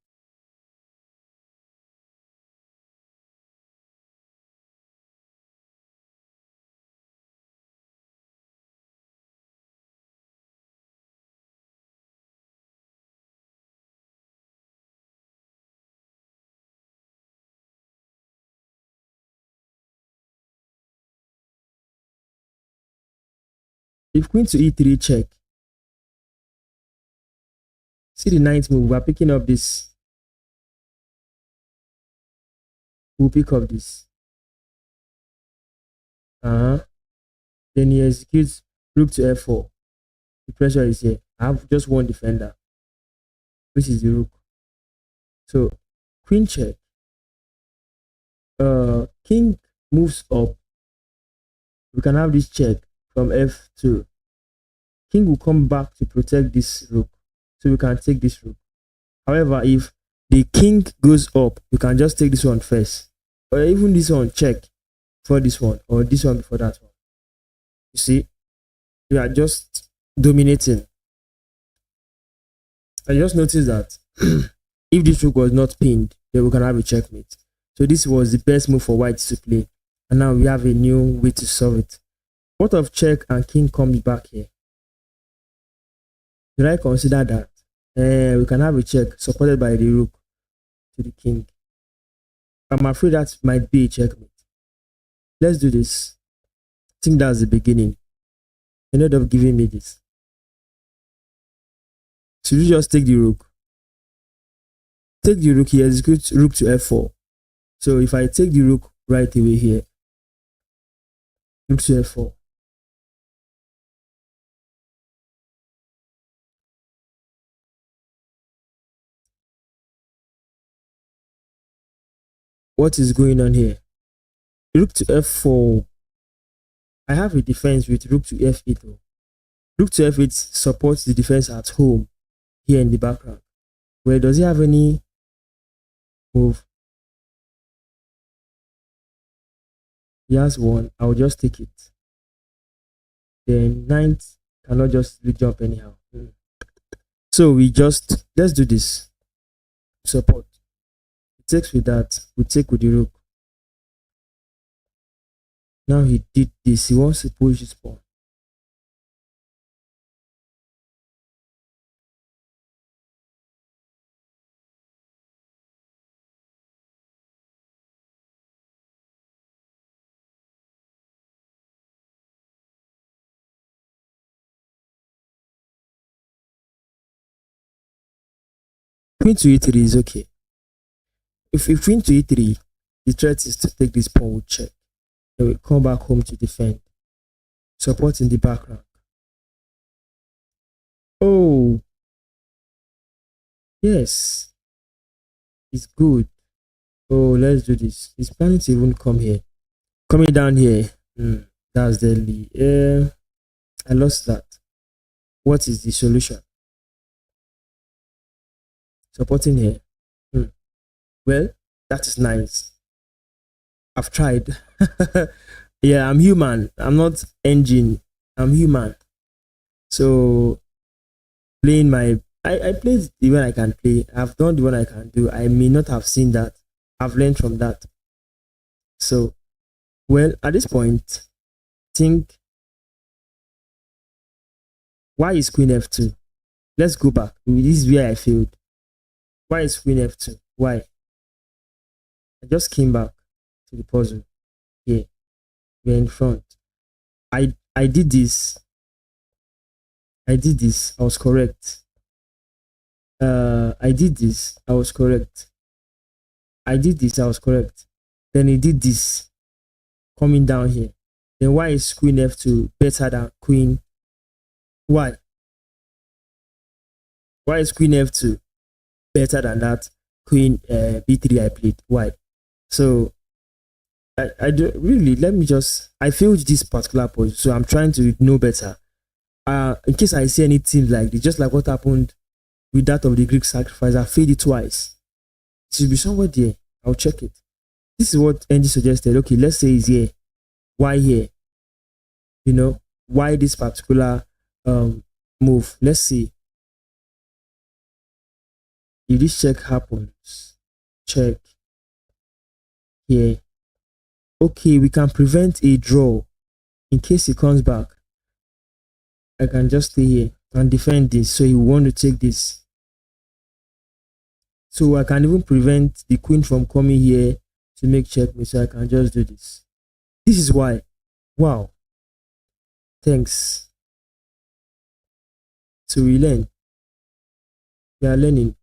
Speaker 1: If queen to e3 check, see the 9th move, we are picking up this. We'll pick up this. Then he executes rook to f4. The pressure is here. I have just one defender, which is the rook. So queen check. King moves up. We can have this check from f2. King will come back to protect this rook, so we can take this rook. However, if the king goes up, you can just take this one first, or even this one check for this one, or this one before that one. You see, you are just dominating. I just noticed that if this rook was not pinned, then we can have a checkmate. So this was the best move for white to play, and now we have a new way to solve it. What of check and king comes back here? Should I consider that? We can have a check supported by the rook to the king. I'm afraid that might be a checkmate. Let's do this. I think that's the beginning. Ended up giving me this. Should you just take the rook? Take the rook here, execute rook to f4. So if I take the rook right away here, rook to f4. What is going on here? Rook to f4. I have a defense with rook to f8 though. Rook to f8 supports the defense at home here in the background. Where does he have any move? He has one. I'll just take it. Then ninth cannot just jump anyhow. So let's do this. Support. It takes with that. We take with the rook. Now he did this. He wants to push his pawn. Queen to e3 is okay. If queen to e3, the threat is to take this pawn with check. Then we come back home to defend. Support in the background. Oh, yes, it's good. Oh, let's do this. He's planning to even come here. Coming down here. That's deadly. I lost that. What is the solution? Supporting here. Well, that is nice. I've tried. Yeah, I'm human. I'm not engine. I'm human. So playing I played the one I can play. I've done the one I can do. I may not have seen that. I've learned from that. So, well, at this point, think, why is queen f2? Let's go back. This is where I failed. Why is queen f2? Why? I just came back to the puzzle. Here, we're in front. I did this. I was correct. I did this. I was correct. I did this. I was correct. Then he did this. Coming down here. Then why is queen f2 better than queen? Why? Why is queen f2 better than that queen b3 I played? Why? So I do really, let me just, I failed this particular position, so I'm trying to know better. In case I see any teams like this, just like what happened with that of the Greek sacrifice, I failed it twice. It should be somewhere there. I'll check it. This is what Andy suggested. Okay, let's say it's here. Why here? You know, why this particular move? Let's see. If this check happens, check here. Okay, we can prevent a draw in case he comes back. I can just stay here and defend this. So he will want to take this. So I can even prevent the queen from coming here to make checkmate. So I can just do this. This is why. Wow. Thanks. So we learn. We are learning.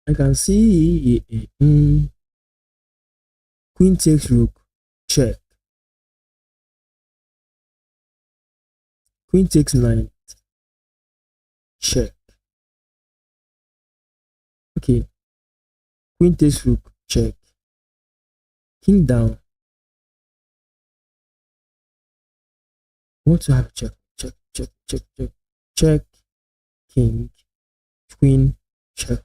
Speaker 1: I can see queen takes rook, check. Queen takes knight, check. Okay. Queen takes rook, check. King down. I want to have check, check, check, check, check. check, king, queen, check.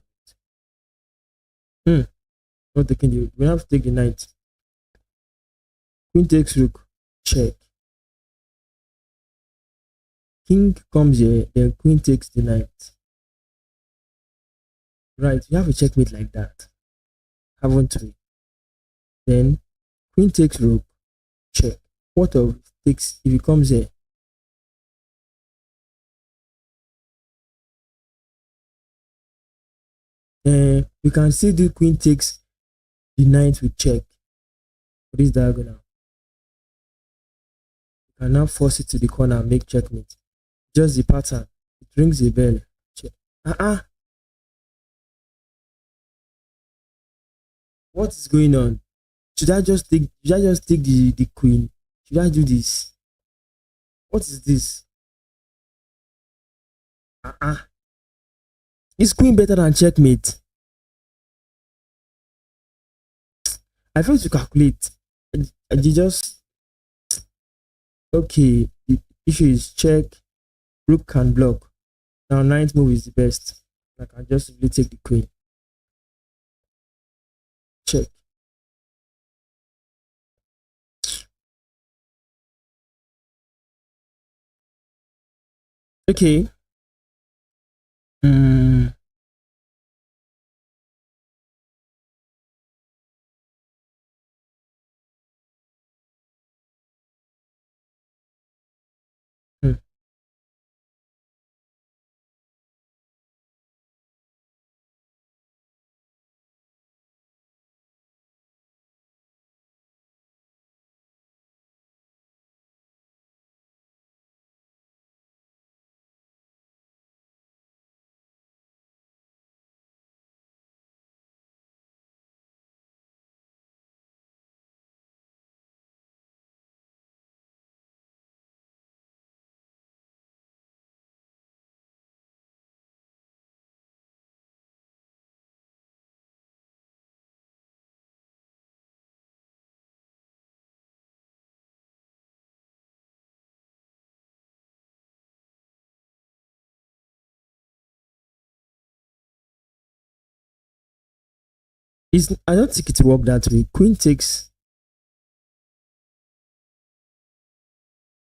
Speaker 1: Hmm. Not taking the we have to take the knight. Queen takes rook, check. King comes here, then queen takes the knight. Right, we have a checkmate like that, haven't we? Then queen takes rook, check. What of takes if it comes here? We can still do queen takes the knight with check for this diagonal. You can now force it to the corner and make checkmate. Just the pattern. It rings a bell. Check. What is going on? Should I just take the queen? Should I do this? What is this? Is queen better than checkmate? I failed to calculate. You just okay. The issue is check. Rook can block. Now ninth move is the best. I can just simply take the queen. Check. Okay. Hmm. Hmm. I don't think it will work that way. Queen takes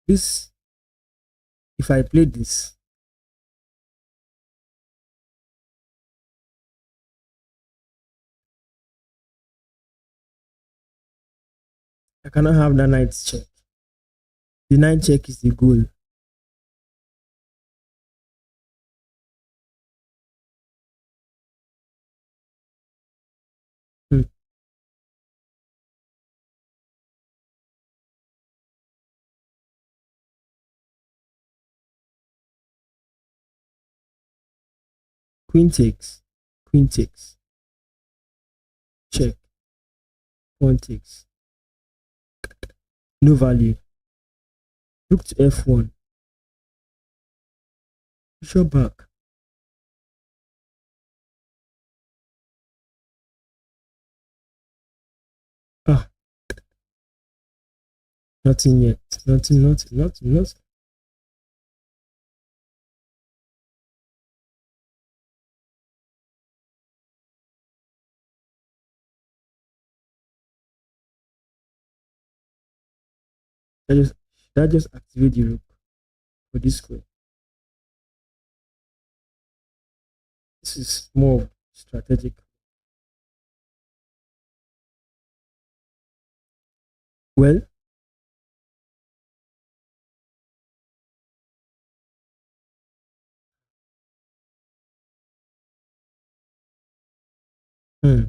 Speaker 1: this. If I play this, I cannot have that knight check. The knight check is the goal. Hmm. Queen takes. Queen takes. Check. Pawn takes. No value. Rook to f1. Bishop back. Ah, nothing yet. Nothing. That just activate the rook for this square. This is more strategic. Well, hmm.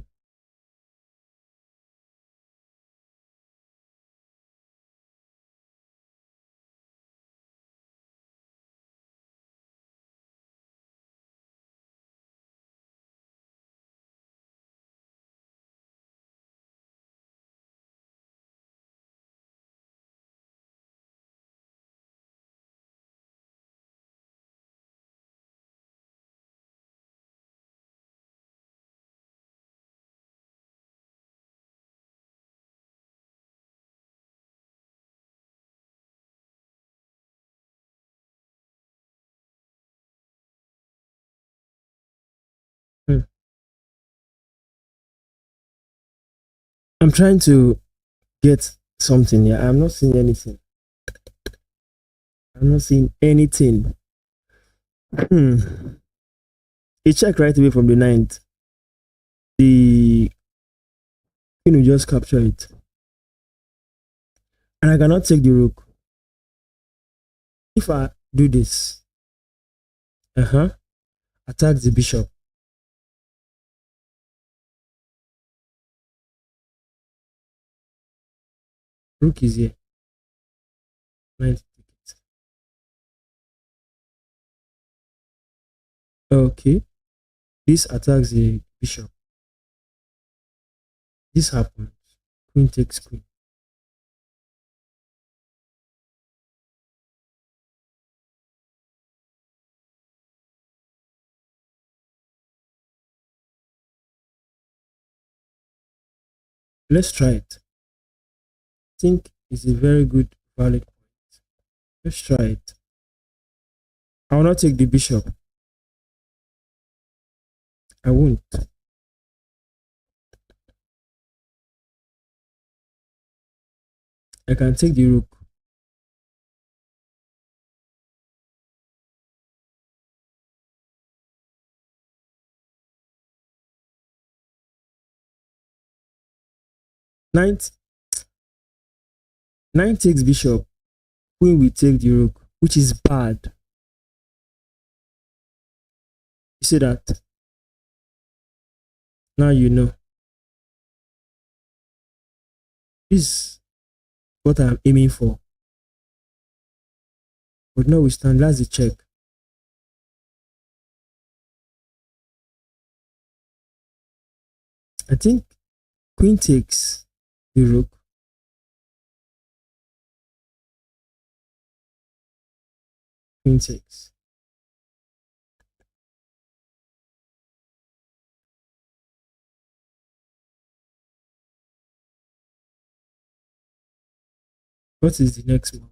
Speaker 1: I'm trying to get something here. I'm not seeing anything. I'm not seeing anything. Hmm. A check right away from the ninth. The queen will just capture it. And I cannot take the rook. If I do this, attack the bishop. Rook is here. Knight. Okay. This attacks the bishop. This happens. Queen takes queen. Let's try it. I think it's a very good valid point. Let's try it. I will not take the bishop. I won't. I can take the rook. Knight. Knight takes bishop. Queen will take the rook, which is bad. You see that? Now you know. This is what I'm aiming for. But no, we stand. That's the check. I think queen takes the rook. Queen takes. What is the next move?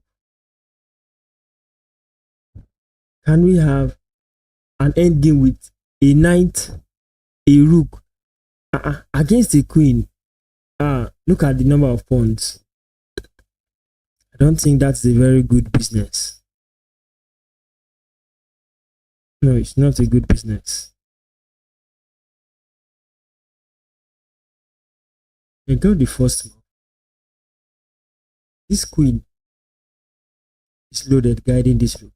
Speaker 1: Can we have an end game with a knight, a rook, against a queen? Look at the number of pawns. I don't think that's a very good business. No, it's not a good business. I got the first move. This queen is loaded, guiding this rook.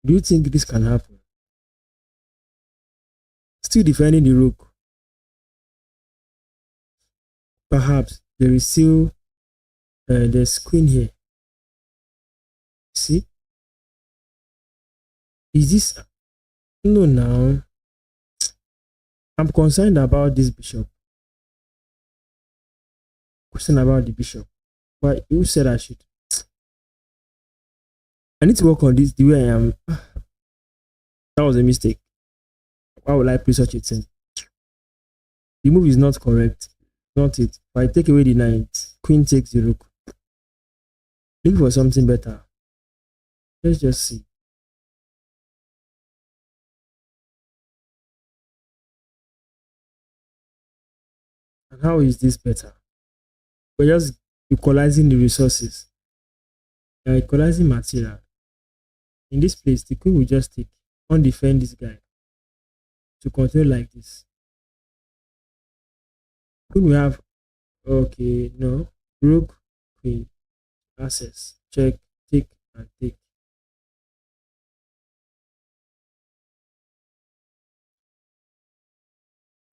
Speaker 1: Do you think this can happen? Still defending the rook. Perhaps there is still there's queen here. See? Is this no now? I'm concerned about this bishop. Question about the bishop. Why you said I should? I need to work on this the way I am. That was a mistake. Why would I play such a thing? The move is not correct. Not it. If I take away the knight, queen takes the rook. Look for something better. Let's just see. And how is this better? We're just equalizing the resources. We're equalizing material. In this place, the queen will just take on defend this guy to continue like this. Queen will have okay, no, rook, queen, access, check, take, and take.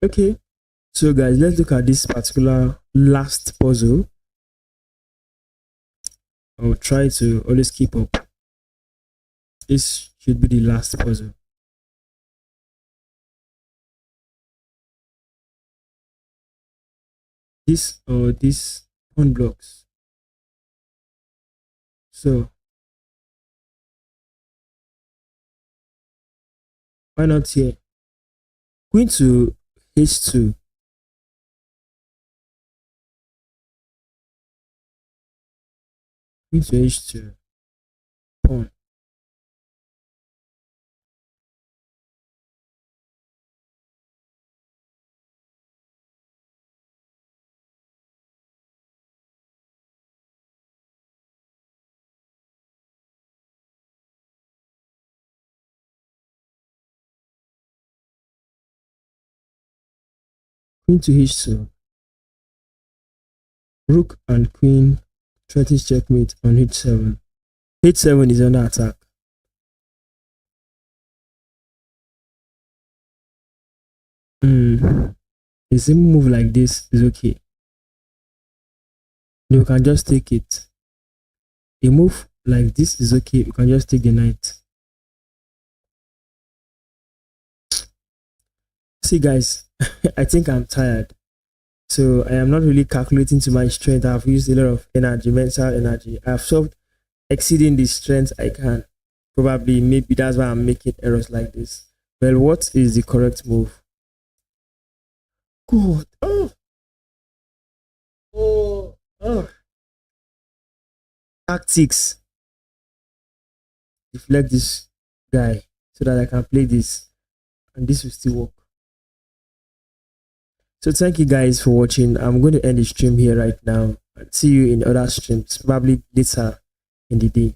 Speaker 1: Okay, so guys, let's look at this particular last puzzle. I'll try to always keep up. This should be the last puzzle. This or this pawn blocks. So why not here? Queen to h2. Queen to h2. Pawn. Queen to h2. Rook and queen threatens checkmate on h7. h7 is under attack. A simple move like this is okay. You can just take it. A move like this is okay. You can just take the knight. See guys, I think I'm tired. So I am not really calculating to my strength. I've used a lot of energy, mental energy. I've solved exceeding the strength I can. Probably, maybe that's why I'm making errors like this. Well, what is the correct move? God. Oh. Tactics. Deflect this guy so that I can play this. And this will still work. So thank you guys for watching. I'm going to end the stream here right now. See you in other streams, probably later in the day.